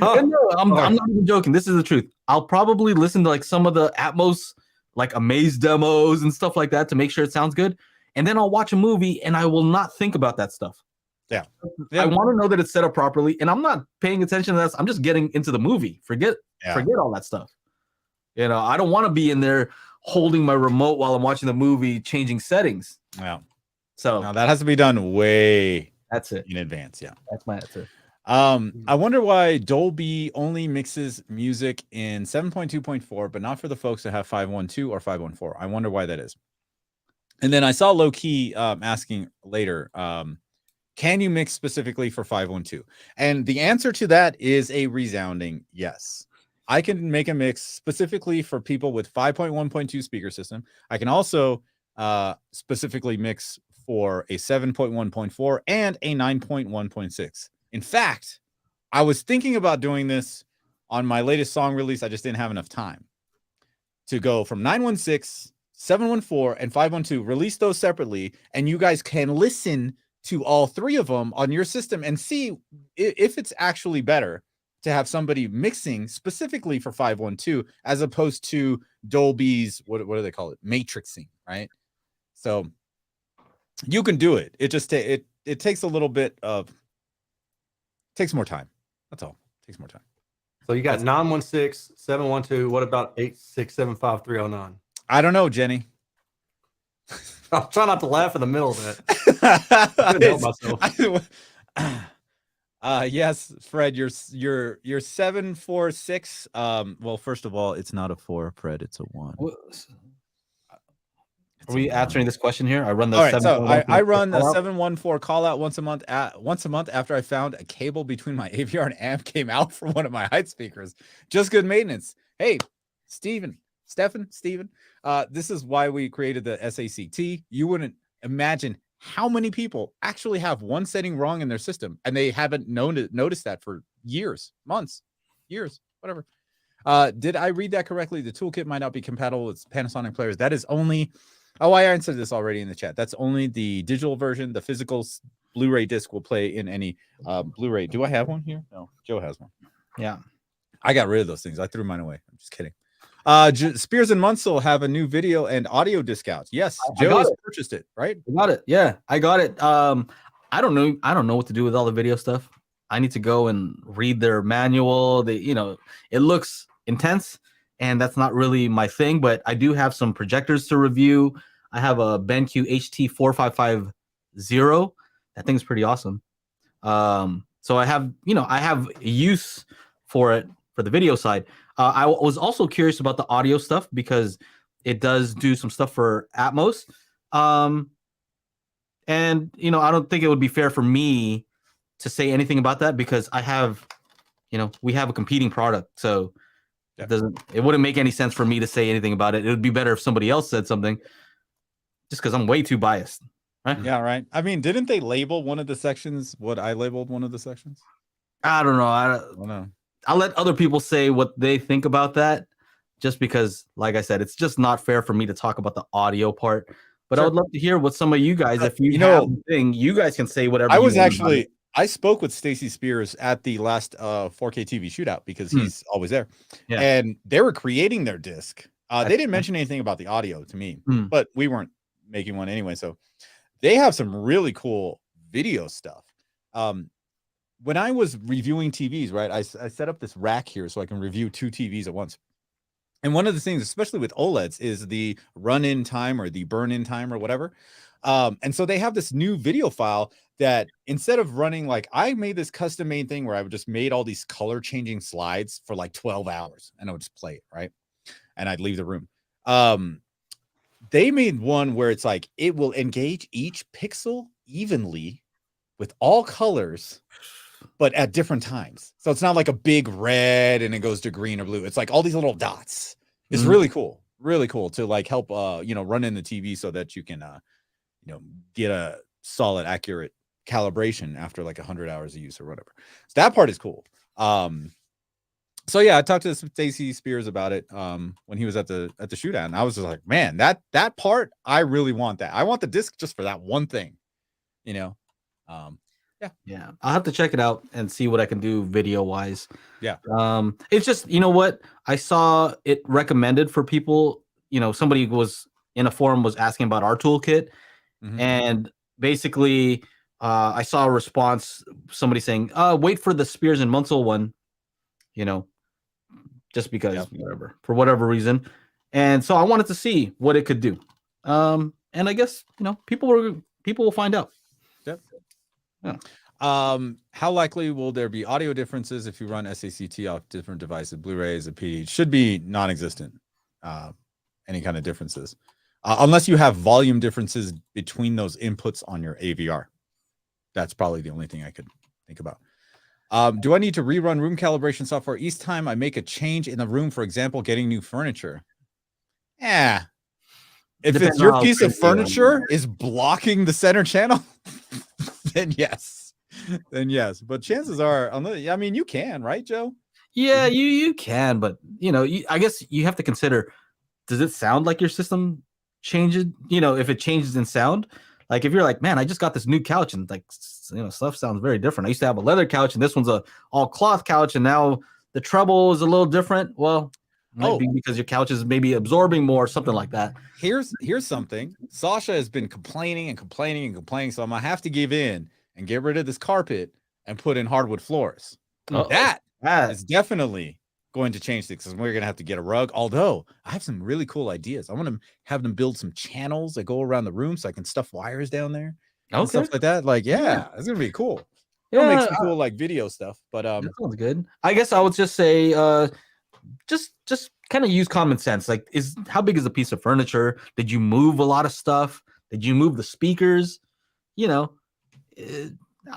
no, I'm not even joking. This is the truth. I'll probably listen to like some of the Atmos, like Amaze demos and stuff like that to make sure it sounds good, and then I'll watch a movie and I will not think about that stuff. Yeah. I want to know that it's set up properly, and I'm not paying attention to that. I'm just getting into the movie. Forget all that stuff. You know, I don't want to be in there holding my remote while I'm watching the movie, changing settings. Yeah. So now that has to be done way in advance. Yeah. That's my answer. I wonder why Dolby only mixes music in 7.2.4, but not for the folks that have 512 or 514. I wonder why that is. And then I saw Low Key asking later, can you mix specifically for 512? And the answer to that is a resounding yes. I can make a mix specifically for people with 5.1.2 speaker system. I can also specifically mix for a 7.1.4 and a 9.1.6. In fact, I was thinking about doing this on my latest song release. I just didn't have enough time to go from 916, 714, and 512, release those separately, and you guys can listen to all three of them on your system and see if it's actually better to have somebody mixing specifically for 512 as opposed to Dolby's, what do they call it? Matrixing, right? So you can do it. It just it takes a little bit of, takes more time. That's all. It takes more time. So you got 916, 712. What about 8675309? I don't know, Jenny. I'll try not to laugh in the middle of that. I couldn't help myself. Yes, Fred, you're 746. Well, first of all, it's not a 4, Fred, it's a 1. Are we answering this question here? I run the I run a 714 call out once a month after I found a cable between my AVR and amp came out from one of my height speakers. Just good maintenance. Hey, Stephen, this is why we created the SACT. You wouldn't imagine how many people actually have one setting wrong in their system and they haven't noticed that for years, months, years, whatever. Did I read that correctly? The toolkit might not be compatible with Panasonic players. That is only, I answered this already in the chat. That's only the digital version. The physical Blu-ray disc will play in any Blu-ray. Do I have one here? No, Joe has one. Yeah. I got rid of those things. I threw mine away. I'm just kidding. Spears and Munsell have a new video and audio discounts. Yes, Joe has purchased it, right? I got it. Yeah, I got it. I don't know what to do with all the video stuff. I need to go and read their manual. It looks intense, and that's not really my thing. But I do have some projectors to review. I have a BenQ HT4550. That thing's pretty awesome. So I have use for it for the video side. I was also curious about the audio stuff because it does do some stuff for Atmos. And I don't think it would be fair for me to say anything about that because I have, we have a competing product. So it wouldn't make any sense for me to say anything about it. It would be better if somebody else said something just because I'm way too biased. Right? Yeah, right. I mean, didn't they label one of the sections what I labeled one of the sections? I don't know. I don't know. I'll let other people say what they think about that, just because, like I said, it's just not fair for me to talk about the audio part. But I would love to hear what some of you guys, if you have the thing, you guys can say whatever. I spoke with Stacey Spears at the last 4K TV shootout because he's always there. Yeah. And they were creating their disc. They didn't mention anything about the audio to me, but we weren't making one anyway. So they have some really cool video stuff. When I was reviewing TVs, right, I set up this rack here so I can review 2 TVs at once. And one of the things, especially with OLEDs, is the run-in time or the burn-in time or whatever. And so they have this new video file that instead of running, like I made this custom made thing where I would just made all these color changing slides for like 12 hours and I would just play it, right? And I'd leave the room. They made one where it's like, it will engage each pixel evenly with all colors, but at different times. So it's not like a big red and it goes to green or blue. It's like all these little dots. It's really cool to like help, run in the TV so that you can, get a solid, accurate calibration after like 100 hours of use or whatever. So that part is cool. So yeah, I talked to Stacey Spears about it when he was at the shootout, and I was just like, man, that part, I really want that. I want the disc just for that one thing, Yeah. I'll have to check it out and see what I can do video wise. Yeah. It's just, you know what? I saw it recommended for people, somebody was in a forum was asking about our toolkit. And basically I saw a response, somebody saying, wait for the Spears and Munsell one, just because for whatever reason. And so I wanted to see what it could do. And I guess, people will find out. Yep. Yeah. How likely will there be audio differences if you run SACT off different devices? Blu-rays, a PD should be non-existent. Any kind of differences, unless you have volume differences between those inputs on your AVR. That's probably the only thing I could think about. Do I need to rerun room calibration software each time I make a change in the room? For example, getting new furniture. Yeah. If it's your piece of furniture is blocking the center channel, then yes. But chances are, you can, right, Joe? Yeah, you can, but I guess you have to consider, does it sound like your system changes? If it changes in sound, like if you're like, man, I just got this new couch and like, stuff sounds very different. I used to have a leather couch and this one's a all cloth couch, and now the treble is a little different. Well, might be because your couch is maybe absorbing more, something like that. Here's something. Sasha has been complaining, so I'm gonna have to give in and get rid of this carpet and put in hardwood floors. That is definitely going to change things, because we're gonna have to get a rug. Although I have some really cool ideas. I want to have them build some channels that go around the room so I can stuff wires down there and stuff like that. Like, it's gonna be cool. It'll make some cool like video stuff. But that sounds good. I guess I would just say just kind of use common sense. Like, how big is a piece of furniture? Did you move a lot of stuff? Did you move the speakers? I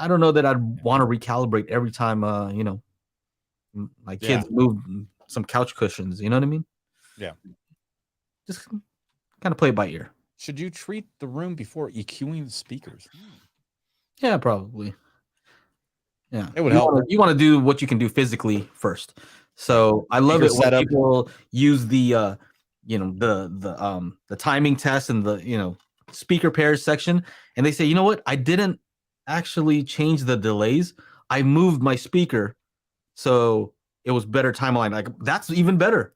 don't know that I'd want to recalibrate every time my kids move some couch cushions. You know what I mean? Yeah. Just kind of play it by ear. Should you treat the room before EQing the speakers? Yeah, probably. Yeah, it would help. You want to do what you can do physically first. So I love it when people use the the timing test and the speaker pairs section, and they say, you know what, I didn't actually change the delays. I moved my speaker, so it was better timeline. Like, that's even better.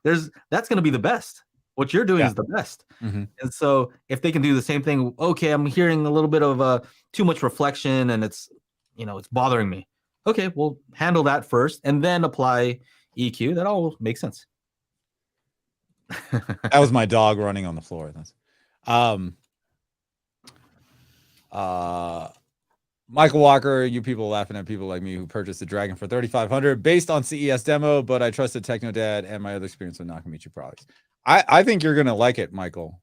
That's going to be the best. What you're doing is the best. And so if they can do the same thing, okay, I'm hearing a little bit of too much reflection and it's it's bothering me. Okay, we'll handle that first and then apply EQ. That all makes sense. That was my dog running on the floor. That's Michael Walker, you people laughing at people like me who purchased the Dragon for $3,500 based on CES demo, but I trusted Technodad and my other experience with Nakamichi products. I think you're gonna like it, Michael.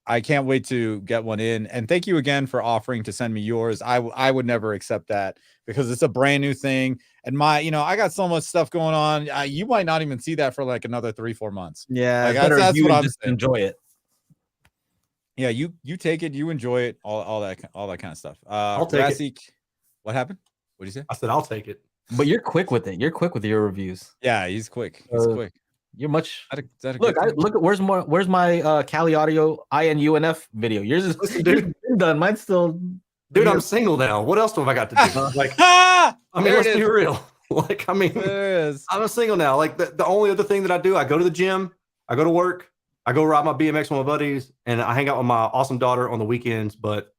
I can't wait to get one in, and thank you again for offering to send me yours. I would never accept that because it's a brand new thing, and I got so much stuff going on. You might not even see that for like another 3-4 months. Yeah, like, that's what I'm saying. Enjoy it. Yeah, you take it, you enjoy it, all that kind of stuff. I'll take it. What happened? What did you say? I said I'll take it. But you're quick with it. You're quick with your reviews. Yeah, he's quick. He's quick. You're much. Look at where's my Cali Audio INUNF video? Yours is been done. Mine's still. Dude, I'm single now. What else have I got to do? Like, I mean, let's be real. Like, I mean, I'm single now. Like, the only other thing that I do, I go to the gym, I go to work, I go ride my BMX with my buddies, and I hang out with my awesome daughter on the weekends. But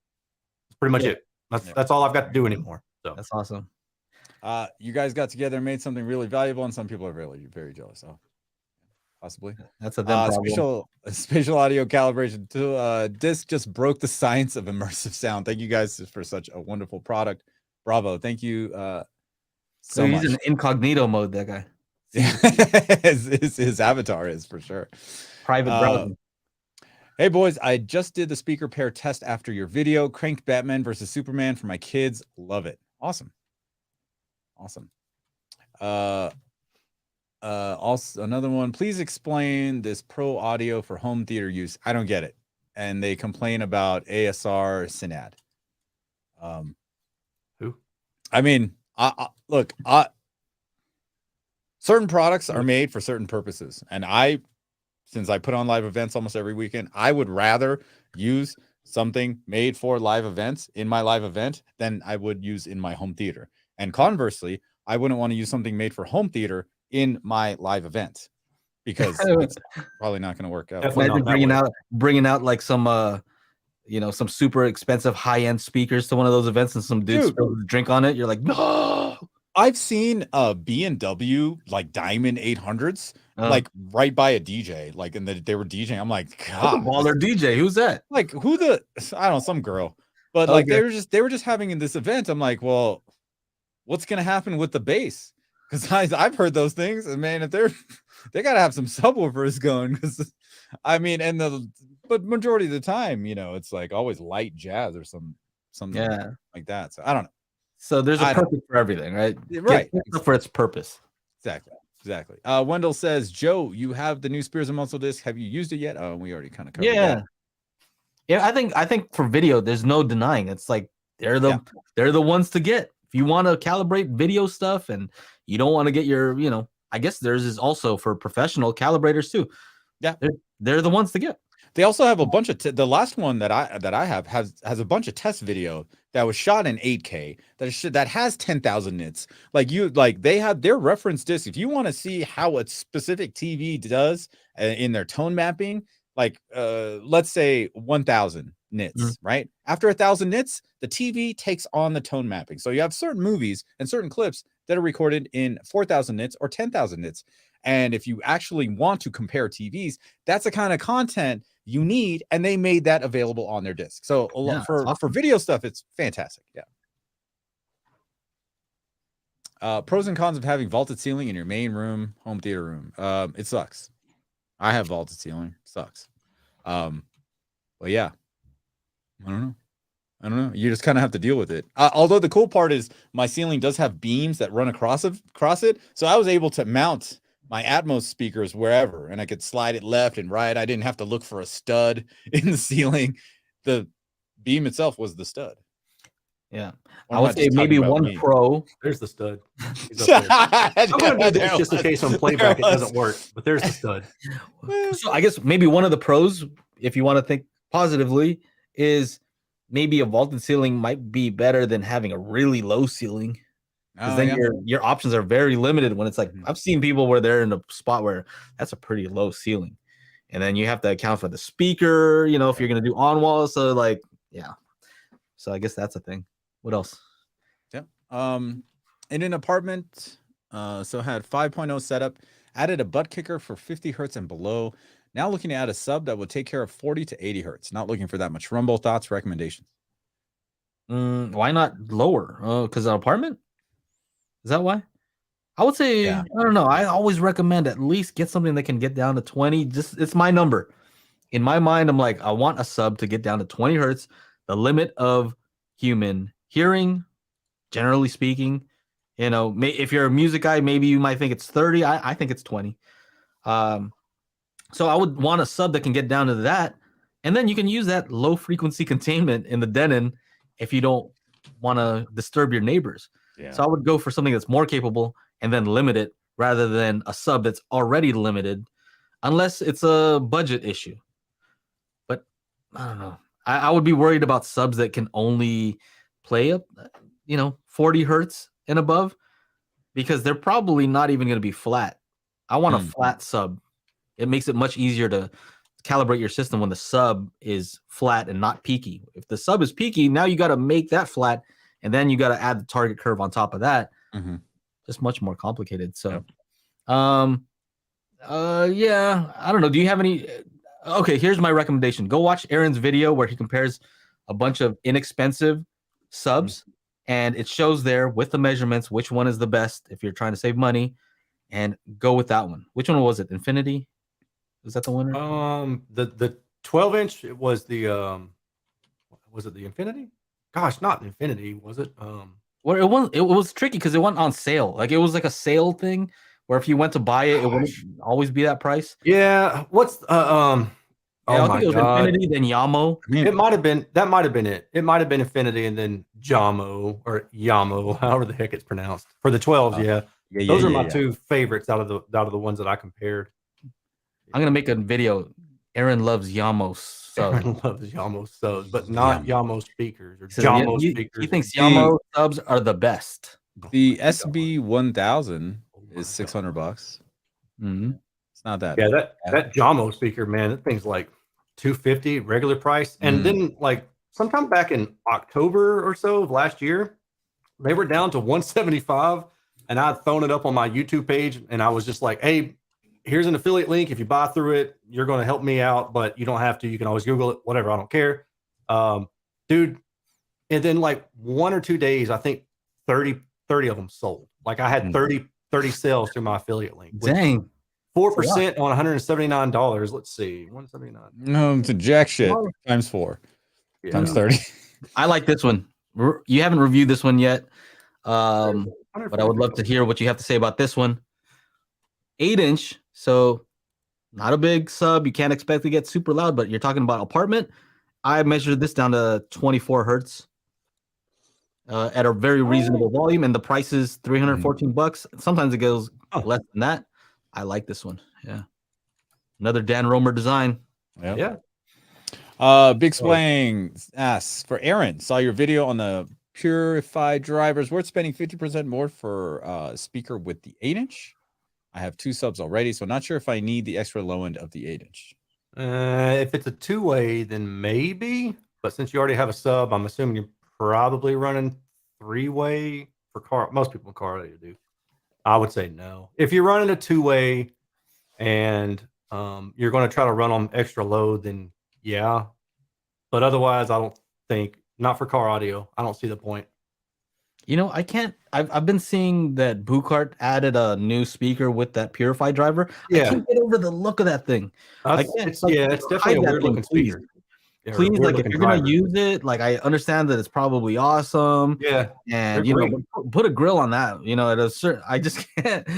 that's pretty much it. That's all I've got to do anymore. So that's awesome. You guys got together and made something really valuable, and some people are very, very jealous. So possibly that's a spatial audio calibration tool. Disc just broke the science of immersive sound. Thank you guys for such a wonderful product. Bravo. Thank you. So he's in incognito mode. That guy. his avatar is for sure. Private browsing. Hey boys, I just did the speaker pair test after your video. Cranked Batman versus Superman for my kids. Love it. Awesome. Also another one. Please explain this pro audio for home theater use. I don't get it. And they complain about ASR Synad. Who? I mean, look, certain products are made for certain purposes, and since I put on live events almost every weekend, I would rather use something made for live events in my live event than I would use in my home theater. And conversely, I wouldn't want to use something made for home theater in my live event because it's probably not going to work out. Imagine bringing out like some some super expensive high-end speakers to one of those events and some dude spills a drink on it. You're like, no. I've seen B&W like Diamond 800s like right by a DJ, like, and they were DJing. I'm like, God, baller DJ. Who's that? Like, I don't know, some girl, but like they were just having this event. I'm like, well, what's gonna happen with the bass? Because I've heard those things, and man, if they gotta have some subwoofers going. Because I mean, but majority of the time, it's like always light jazz or something like that. So I don't know. So there's a purpose for everything, right? Right. For its purpose. Exactly. Wendell says, Joe, you have the new Spears and Muscle disc. Have you used it yet? Oh, we already kind of covered that. Yeah, I think for video, there's no denying. It's like they're the ones to get. If you want to calibrate video stuff and you don't want to get your, I guess theirs is also for professional calibrators too. Yeah. They're the ones to get. They also have a bunch of the last one that I have has a bunch of test video that was shot in 8K that has 10,000 nits. They have their reference disc. If you want to see how a specific TV does in their tone mapping, let's say 1,000 nits, right? After 1,000 nits, the TV takes on the tone mapping. So you have certain movies and certain clips that are recorded in 4,000 nits or 10,000 nits. And if you actually want to compare TVs, that's the kind of content you need, and they made that available on their disc. So for video stuff, it's fantastic. Yeah. Pros and cons of having vaulted ceiling in your main room, home theater room. It sucks. I have vaulted ceiling. Sucks. But yeah, I don't know. You just kind of have to deal with it. Although the cool part is my ceiling does have beams that run across it, so I was able to mount my Atmos speakers wherever, and I could slide it left and right. I didn't have to look for a stud in the ceiling. The beam itself was the stud. Yeah, I would say maybe one pro. There's the stud. I'm gonna do this just in case on playback it doesn't work, but there's the stud. So I guess maybe one of the pros, if you want to think positively, is maybe a vaulted ceiling might be better than having a really low ceiling. Because then your options are very limited when it's like I've seen people where they're in a spot where that's a pretty low ceiling, and then you have to account for the speaker, if you're gonna do on wall. So so I guess that's a thing. What else? Yeah. In an apartment, so had 5.0 setup, added a butt kicker for 50 hertz and below. Now looking to add a sub that would take care of 40 to 80 hertz. Not looking for that much rumble. Thoughts, recommendations? Why not lower? Because an apartment. Is that why? I would say, I don't know. I always recommend at least get something that can get down to 20. Just it's my number. In my mind, I'm like, I want a sub to get down to 20 hertz, the limit of human hearing, generally speaking. If you're a music guy, maybe you might think it's 30. I think it's 20. So I would want a sub that can get down to that. And then you can use that low frequency containment in the Denon if you don't want to disturb your neighbors. Yeah. So I would go for something that's more capable and then limit it rather than a sub that's already limited, unless it's a budget issue. But I don't know. I would be worried about subs that can only play up, 40 hertz and above, because they're probably not even going to be flat. I want a flat sub. It makes it much easier to calibrate your system when the sub is flat and not peaky. If the sub is peaky, now you got to make that flat, and then you got to add the target curve on top of that. Just much more complicated. So, yeah, I don't know. Do you have any? Okay, here's my recommendation. Go watch Aaron's video where he compares a bunch of inexpensive subs, and it shows there with the measurements which one is the best if you're trying to save money, and go with that one. Which one was it? Infinity? Was that the winner? The 12-inch was the was it the Infinity? Gosh, not Infinity, was it? Well, it was tricky because it went on sale. Like, it was like a sale thing where if you went to buy it, it wouldn't always be that price. Yeah. What's I think it was Infinity, then Yamo. It might have been it. It might have been Infinity and then Jamo or Yamo, however the heck it's pronounced. For the 12s, those are my two favorites out of the ones that I compared. I'm gonna make a video. Aaron loves Yamo subs. Aaron loves Yamo subs, but not Yamo speakers or Jamo speakers. He thinks Yamo subs are the best. The SB1000 is $600. It's not that. Yeah, that Jamo speaker, man, that thing's like $250 regular price. And then like sometime back in October or so of last year, they were down to $175, and I'd thrown it up on my YouTube page, and I was just like, hey, here's an affiliate link. If you buy through it, you're going to help me out, but you don't have to. You can always Google it, whatever. I don't care. Dude. And then like 1 or 2 days, I think 30 of them sold. Like I had 30 sales through my affiliate link. Dang. 4% on $179. Let's see. 179. No, it's a jack shit. Times 4. Times 30. I like this one. You haven't reviewed this one yet. But I would love to hear what you have to say about this one. 8-inch, so not a big sub. You can't expect to get super loud, but you're talking about apartment. I measured this down to 24 hertz at a very reasonable volume, and the price is $314. Sometimes it goes less than that. I like this one. Yeah, another Dan Romer design. Yeah. Big Splang asks for Aaron. Saw your video on the purified drivers. Worth spending 50% more for a speaker with the 8-inch. I have 2 subs already, so not sure if I need the extra low end of the 8-inch. If it's a 2-way, then maybe. But since you already have a sub, I'm assuming you're probably running 3-way for car. Most people in car radio do. I would say no. If you're running a 2-way and you're going to try to run on extra load, then yeah. But otherwise, I don't think, not for car audio. I don't see the point. I can't. I've been seeing that Bucart added a new speaker with that purified driver. I can't get over the look of that thing. It's definitely a weird looking speaker. Please, like, if you're gonna use it, like, I understand that it's probably awesome. Yeah, and put a grill on that. At a certain, I just can't.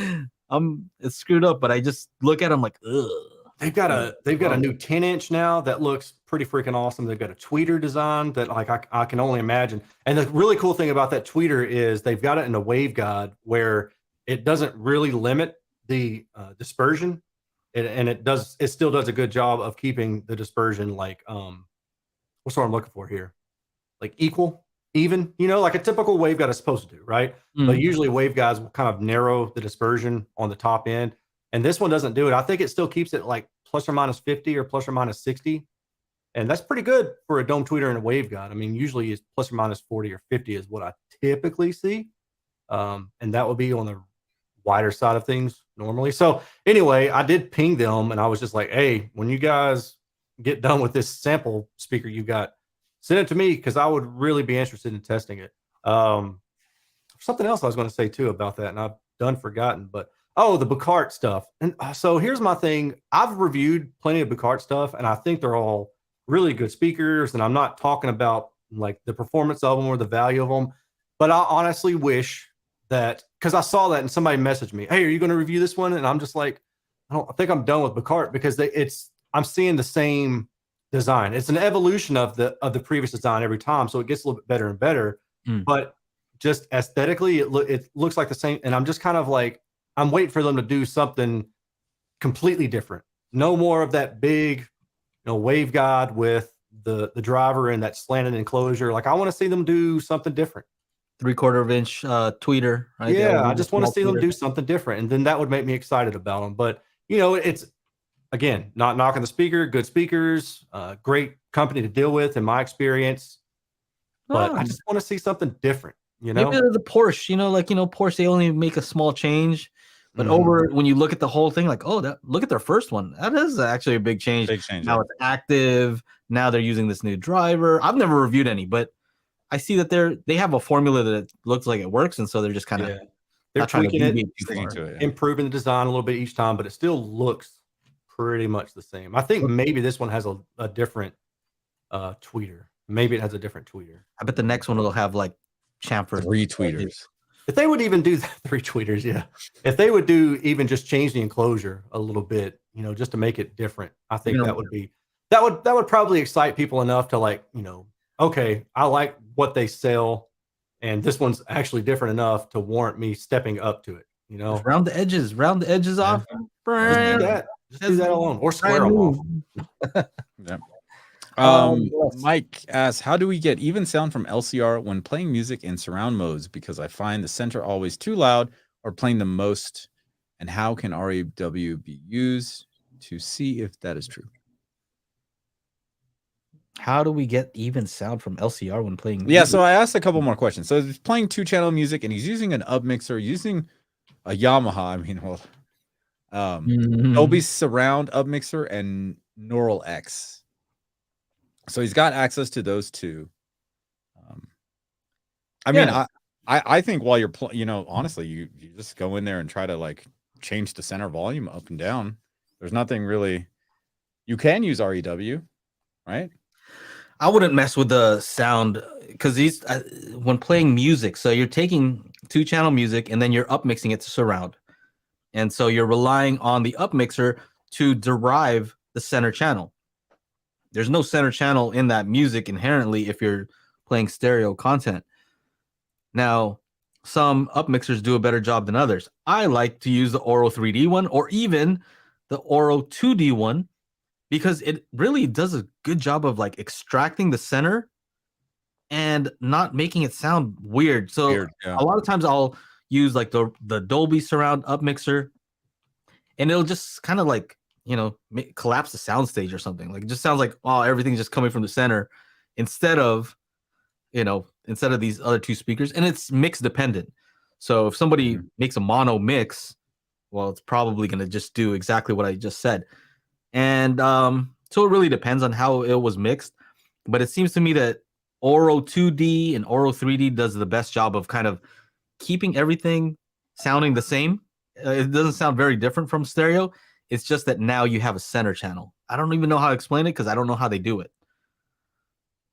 It's screwed up, but I just look at them like, ugh. They've got a new 10-inch now that looks pretty freaking awesome. They've got a tweeter design that I can only imagine. And the really cool thing about that tweeter is they've got it in a waveguide where it doesn't really limit the dispersion, and it still does a good job of keeping the dispersion like what's what I'm looking for here, like even, like a typical waveguide is supposed to do, right? But usually waveguides will kind of narrow the dispersion on the top end. And this one doesn't do it. I think it still keeps it like plus or minus 50 or plus or minus 60. And that's pretty good for a dome tweeter and a waveguide. I mean, usually it's plus or minus 40 or 50 is what I typically see. And that would be on the wider side of things normally. So anyway, I did ping them and I was just like, hey, when you guys get done with this sample speaker you got, send it to me because I would really be interested in testing it. Something else I was going to say too about that, and I've done forgotten, but the Bucart stuff. And so here's my thing. I've reviewed plenty of Bucart stuff, and I think they're all really good speakers. And I'm not talking about like the performance of them or the value of them, but I honestly wish that, because I saw that and somebody messaged me, hey, are you going to review this one? And I'm just like, I think I'm done with Bucart because I'm seeing the same design. It's an evolution of the previous design every time, so it gets a little bit better and better. But just aesthetically, it looks like the same. And I'm just kind of like, I'm waiting for them to do something completely different. No more of that big, waveguide with the driver and that slanted enclosure. Like, I want to see them do something different. 3/4 inch tweeter, right? Yeah, I just want to see them do something different, and then that would make me excited about them. But it's, again, not knocking the speaker, good speakers, great company to deal with in my experience. But I just want to see something different. Maybe the Porsche, Porsche, they only make a small change, but over when you look at the whole thing, like, look at their first one. That is actually a big change. Now it's active. Now they're using this new driver. I've never reviewed any, but I see that they have a formula that looks like it works, and so they're just kind of they're tweaking it, improving the design a little bit each time, but it still looks pretty much the same. I think maybe this one has a different tweeter. Maybe it has a different tweeter. I bet the next one will have like chamfer 3 tweeters. If they would even do 3 tweeters, if they would do even just change the enclosure a little bit, just to make it different, I think that would probably excite people enough to, like, okay, I like what they sell, and this one's actually different enough to warrant me stepping up to it. Just round the edges off. Just do that alone, or square them off. Mike asks, how do we get even sound from LCR when playing music in surround modes? Because I find the center always too loud or playing the most. And how can REW be used to see if that is true? How do we get even sound from LCR when playing music? Yeah, so I asked a couple more questions. So he's playing 2-channel music, and he's using an up mixer, using a Yamaha. Dolby surround up mixer and Neural X. So he's got access to those two. I think while you're honestly, you just go in there and try to, like, change the center volume up and down. There's nothing really. You can use REW, right? I wouldn't mess with the sound because when playing music. So you're taking 2-channel music and then you're up mixing it to surround, and so you're relying on the up mixer to derive the center channel. There's no center channel in that music inherently if you're playing stereo content. Now, some up mixers do a better job than others. I like to use the Oro 3D one or even the Oro 2D one because it really does a good job of, like, extracting the center and not making it sound weird. So a lot of times I'll use, like, the Dolby surround up mixer, and it'll just kind of, like, collapse the soundstage or something. Like, it just sounds like, wow, everything's just coming from the center instead of these other 2 speakers. And it's mix dependent. So if somebody makes a mono mix, well, it's probably going to just do exactly what I just said. And so it really depends on how it was mixed. But it seems to me that Oro 2D and Oro 3D does the best job of kind of keeping everything sounding the same. It doesn't sound very different from stereo. It's just that now you have a center channel. I don't even know how to explain it because I don't know how they do it.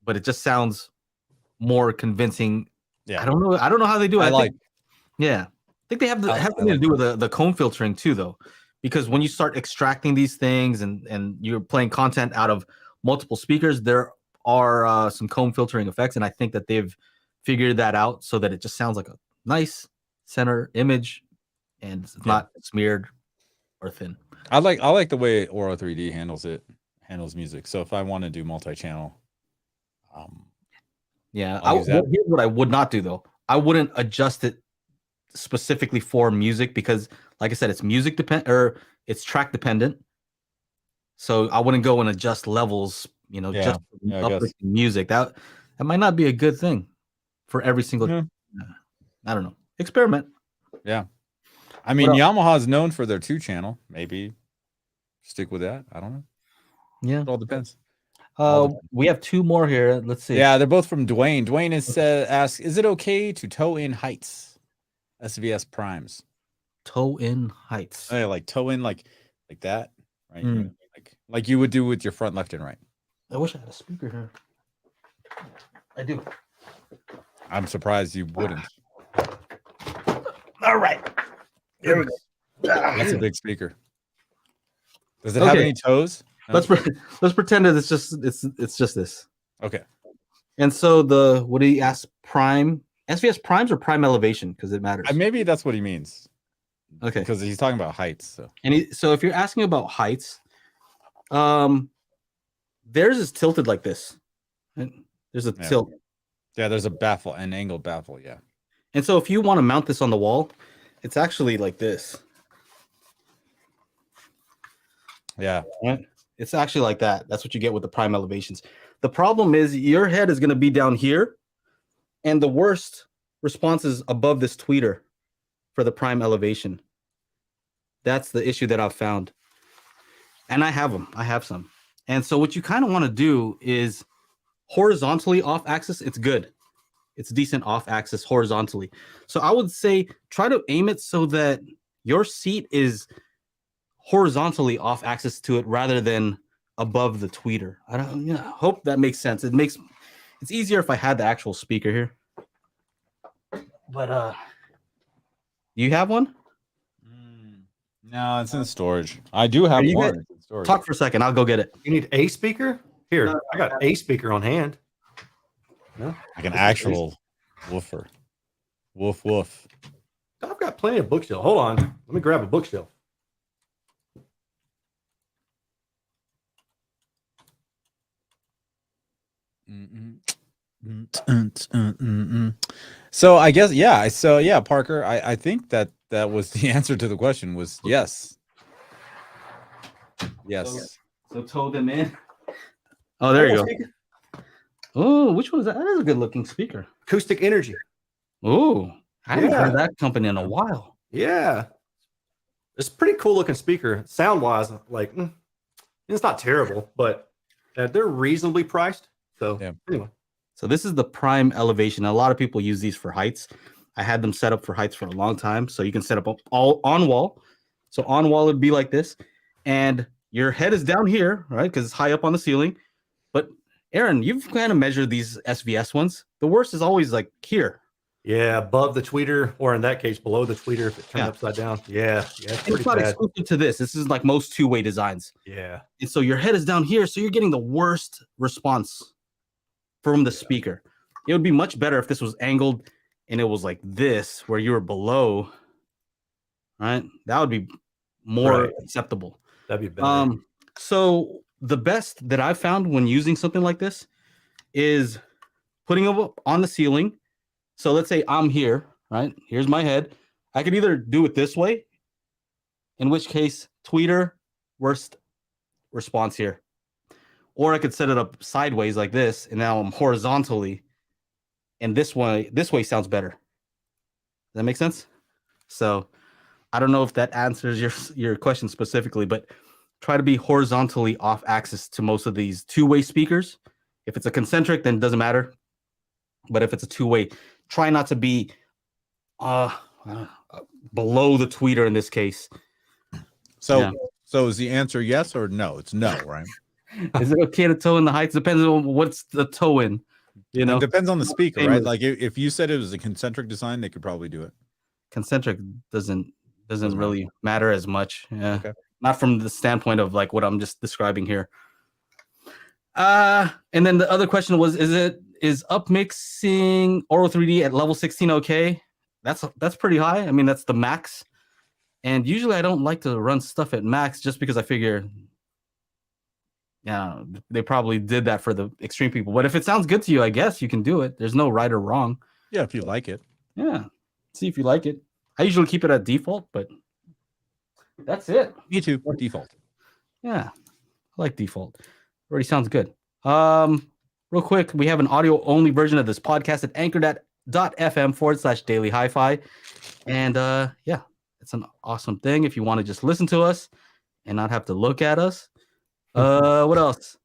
But it just sounds more convincing. Yeah. I don't know how they do it. I think they have something to do with the comb filtering too, though. Because when you start extracting these things and you're playing content out of multiple speakers, there are some comb filtering effects. And I think that they've figured that out so that it just sounds like a nice center image and it's not smeared or thin. I like the way Oro 3D handles music. So if I want to do multi-channel, here's what I would not do though. I wouldn't adjust it specifically for music because, like I said, it's music dependent or it's track dependent. So I wouldn't go and adjust levels, just music. That might not be a good thing for every single. I don't know. Experiment. Yeah. I mean, Yamaha is known for their 2-channel. Maybe stick with that. I don't know. Yeah. It all depends. We have 2 more here. Let's see. Yeah, they're both from Dwayne. Dwayne asks, is it okay to tow in heights? SVS primes. Tow in heights. Oh, yeah, like tow in like that, right? Like you would do with your front left and right. I wish I had a speaker here. I do. I'm surprised you wouldn't. All right. There we go. That's a big speaker. Does it have any toes? let's pretend that it's just this. Okay. And so what do you ask? Prime SVS primes or prime elevation, because it matters. Maybe that's what he means. Okay. Because he's talking about heights. So so if you're asking about heights, theirs is tilted like this. There's a tilt. Yeah, there's a baffle, an angled baffle. Yeah. And so if you want to mount this on the wall, it's actually like this. Yeah. Right? It's actually like that. That's what you get with the prime elevations. The problem is your head is going to be down here, and the worst response is above this tweeter for the prime elevation. That's the issue that I've found. And I have them. I have some. And so what you kind of want to do is horizontally off axis, it's good. It's decent off axis horizontally. So I would say try to aim it so that your seat is horizontally off axis to it rather than above the tweeter. I hope that makes sense. It's easier if I had the actual speaker here. But you have one? No, it's in storage. I do have one. Talk for a second. I'll go get it. You need a speaker? Here, I got a speaker on hand. No? Like an actual woofer. Woof, woof. I've got plenty of bookshelf. Hold on. Let me grab a bookshelf. So I guess, yeah. So yeah, Parker, I think that was the answer to the question was yes. Yes. So tow them in. Oh, there you go. Oh, which one is that? That is a good looking speaker. Acoustic Energy. Oh, I haven't heard of that company in a while. Yeah. It's a pretty cool looking speaker. Sound wise, like it's not terrible, but they're reasonably priced. So anyway. So this is the prime elevation. A lot of people use these for heights. I had them set up for heights for a long time. So you can set up all on wall. So on wall would be like this. And your head is down here, right? Because it's high up on the ceiling. But Aaron, you've kind of measured these SVS ones. The worst is always like here. Yeah, above the tweeter, or in that case, below the tweeter if it turned upside down. Yeah. It's not exclusive to this. This is like most two-way designs. Yeah. And so your head is down here, so you're getting the worst response from the speaker. It would be much better if this was angled and it was like this, where you were below, right? That would be more acceptable. That'd be better. So the best that I've found when using something like this is putting it up on the ceiling. So let's say I'm here, right? Here's my head. I could either do it this way, in which case tweeter, worst response here. Or I could set it up sideways like this, and now I'm horizontally. And this way sounds better. Does that make sense? So I don't know if that answers your question specifically, but try to be horizontally off axis to most of these two-way speakers. If it's a concentric, then it doesn't matter. But if it's a two-way, try not to be below the tweeter in this case. So is the answer yes or no? It's no, right? Is it okay to tow in the heights? Depends on what's the tow in. You know, it depends on the speaker, right? Like if you said it was a concentric design, they could probably do it. Concentric doesn't really matter as much. Yeah. Okay. Not from the standpoint of like what I'm just describing here. And then the other question was, is upmixing Auro 3D at level 16 okay? That's pretty high. I mean, that's the max. And usually I don't like to run stuff at max just because I figure, yeah, they probably did that for the extreme people. But if it sounds good to you, I guess you can do it. There's no right or wrong. Yeah, if you like it. Yeah. See if you like it. I usually keep it at default, but that's it. Me too. Default. Yeah. I like default. Already sounds good. Real quick, we have an audio-only version of this podcast at anchor.fm/daily HiFi. And yeah, it's an awesome thing if you want to just listen to us and not have to look at us. What else?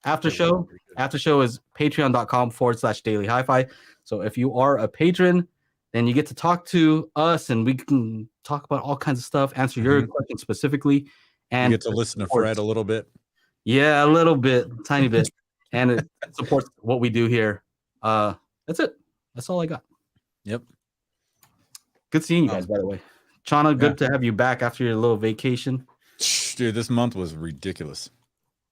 After show is patreon.com/daily HiFi. So if you are a patron, then you get to talk to us and we can talk about all kinds of stuff, answer your questions specifically. And you get to listen to Fred a little bit. Yeah, a little bit, tiny bit. And it supports what we do here. That's it. That's all I got. Yep. Good seeing you guys, by the way. Chana, good to have you back after your little vacation. Dude, this month was ridiculous.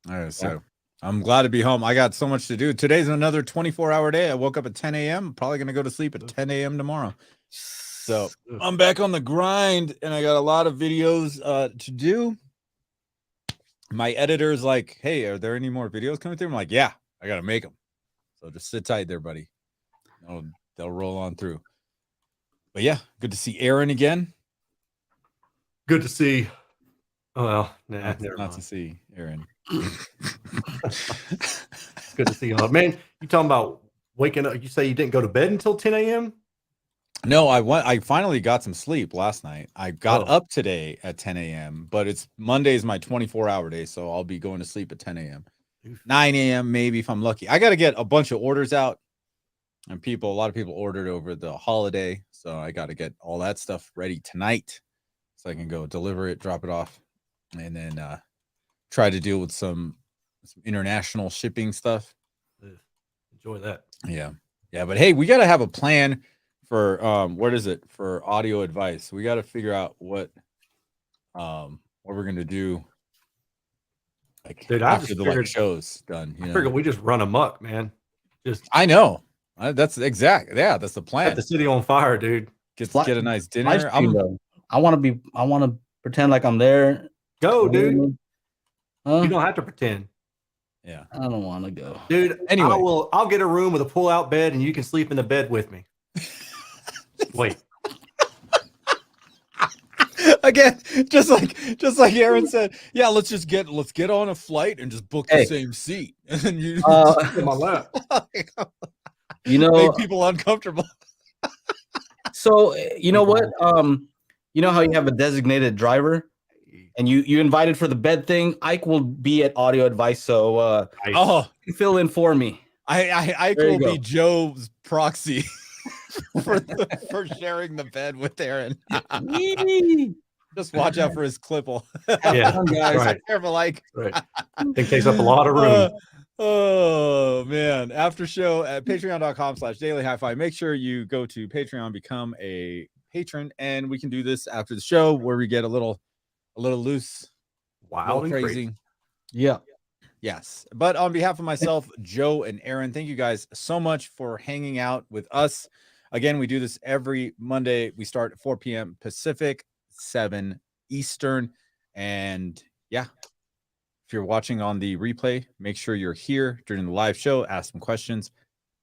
All right, so I'm glad to be home. I got so much to do. Today's another 24-hour day. I woke up at 10 a.m. Probably going to go to sleep at 10 a.m. tomorrow. So I'm back on the grind, and I got a lot of videos to do. My editor's like, hey, are there any more videos coming through? I'm like, yeah, I got to make them. So just sit tight there, buddy. They'll roll on through. But yeah, good to see Aaron again. Good to see. Well, not to see Aaron. Good to see you, man. You talking about waking up? You say you didn't go to bed until 10 a.m.? No, I finally got some sleep last night. I got up today at 10 a.m., but Monday's my 24-hour day, so I'll be going to sleep at 10 a.m. 9 a.m. maybe if I'm lucky. I got to get a bunch of orders out, and a lot of people ordered over the holiday, so I got to get all that stuff ready tonight so I can go deliver it, drop it off, and then try to deal with some international shipping stuff. Enjoy that. Yeah. But hey, we got to have a plan for for audio advice. We got to figure out what we're gonna do. Like, dude, after the show's done. I figured we just run amok, man. I know. That's exactly. Yeah, that's the plan. Set the city on fire, dude. Get a nice dinner. I want to pretend like I'm there. Go, dude. You don't have to pretend. Yeah. I don't want to go. Dude, anyway. I'll get a room with a pull-out bed and you can sleep in the bed with me. Wait. Again, just like Aaron said, yeah, let's get on a flight and just book the same seat. And then you in my lap. Make people uncomfortable. So you know what? You know how you have a designated driver? And you invited for the bed thing. Ike will be at audio advice, so fill in for me. Ike will be Joe's proxy for sharing the bed with Aaron. Just watch out for his clipple. Yeah, guys. Right. Careful, Ike. Right. It takes up a lot of room. Oh man! After show at patreon.com/daily HiFi. Make sure you go to Patreon, become a patron, and we can do this after the show where we get a little loose, wild, and crazy. Yeah. Yes. But on behalf of myself, Joe, and Aaron, thank you guys so much for hanging out with us. Again, we do this every Monday. We start at 4 p.m. Pacific, 7 Eastern. And yeah, if you're watching on the replay, make sure you're here during the live show, ask some questions,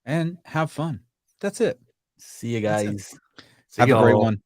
and have fun. That's it. See you guys. Have a great one.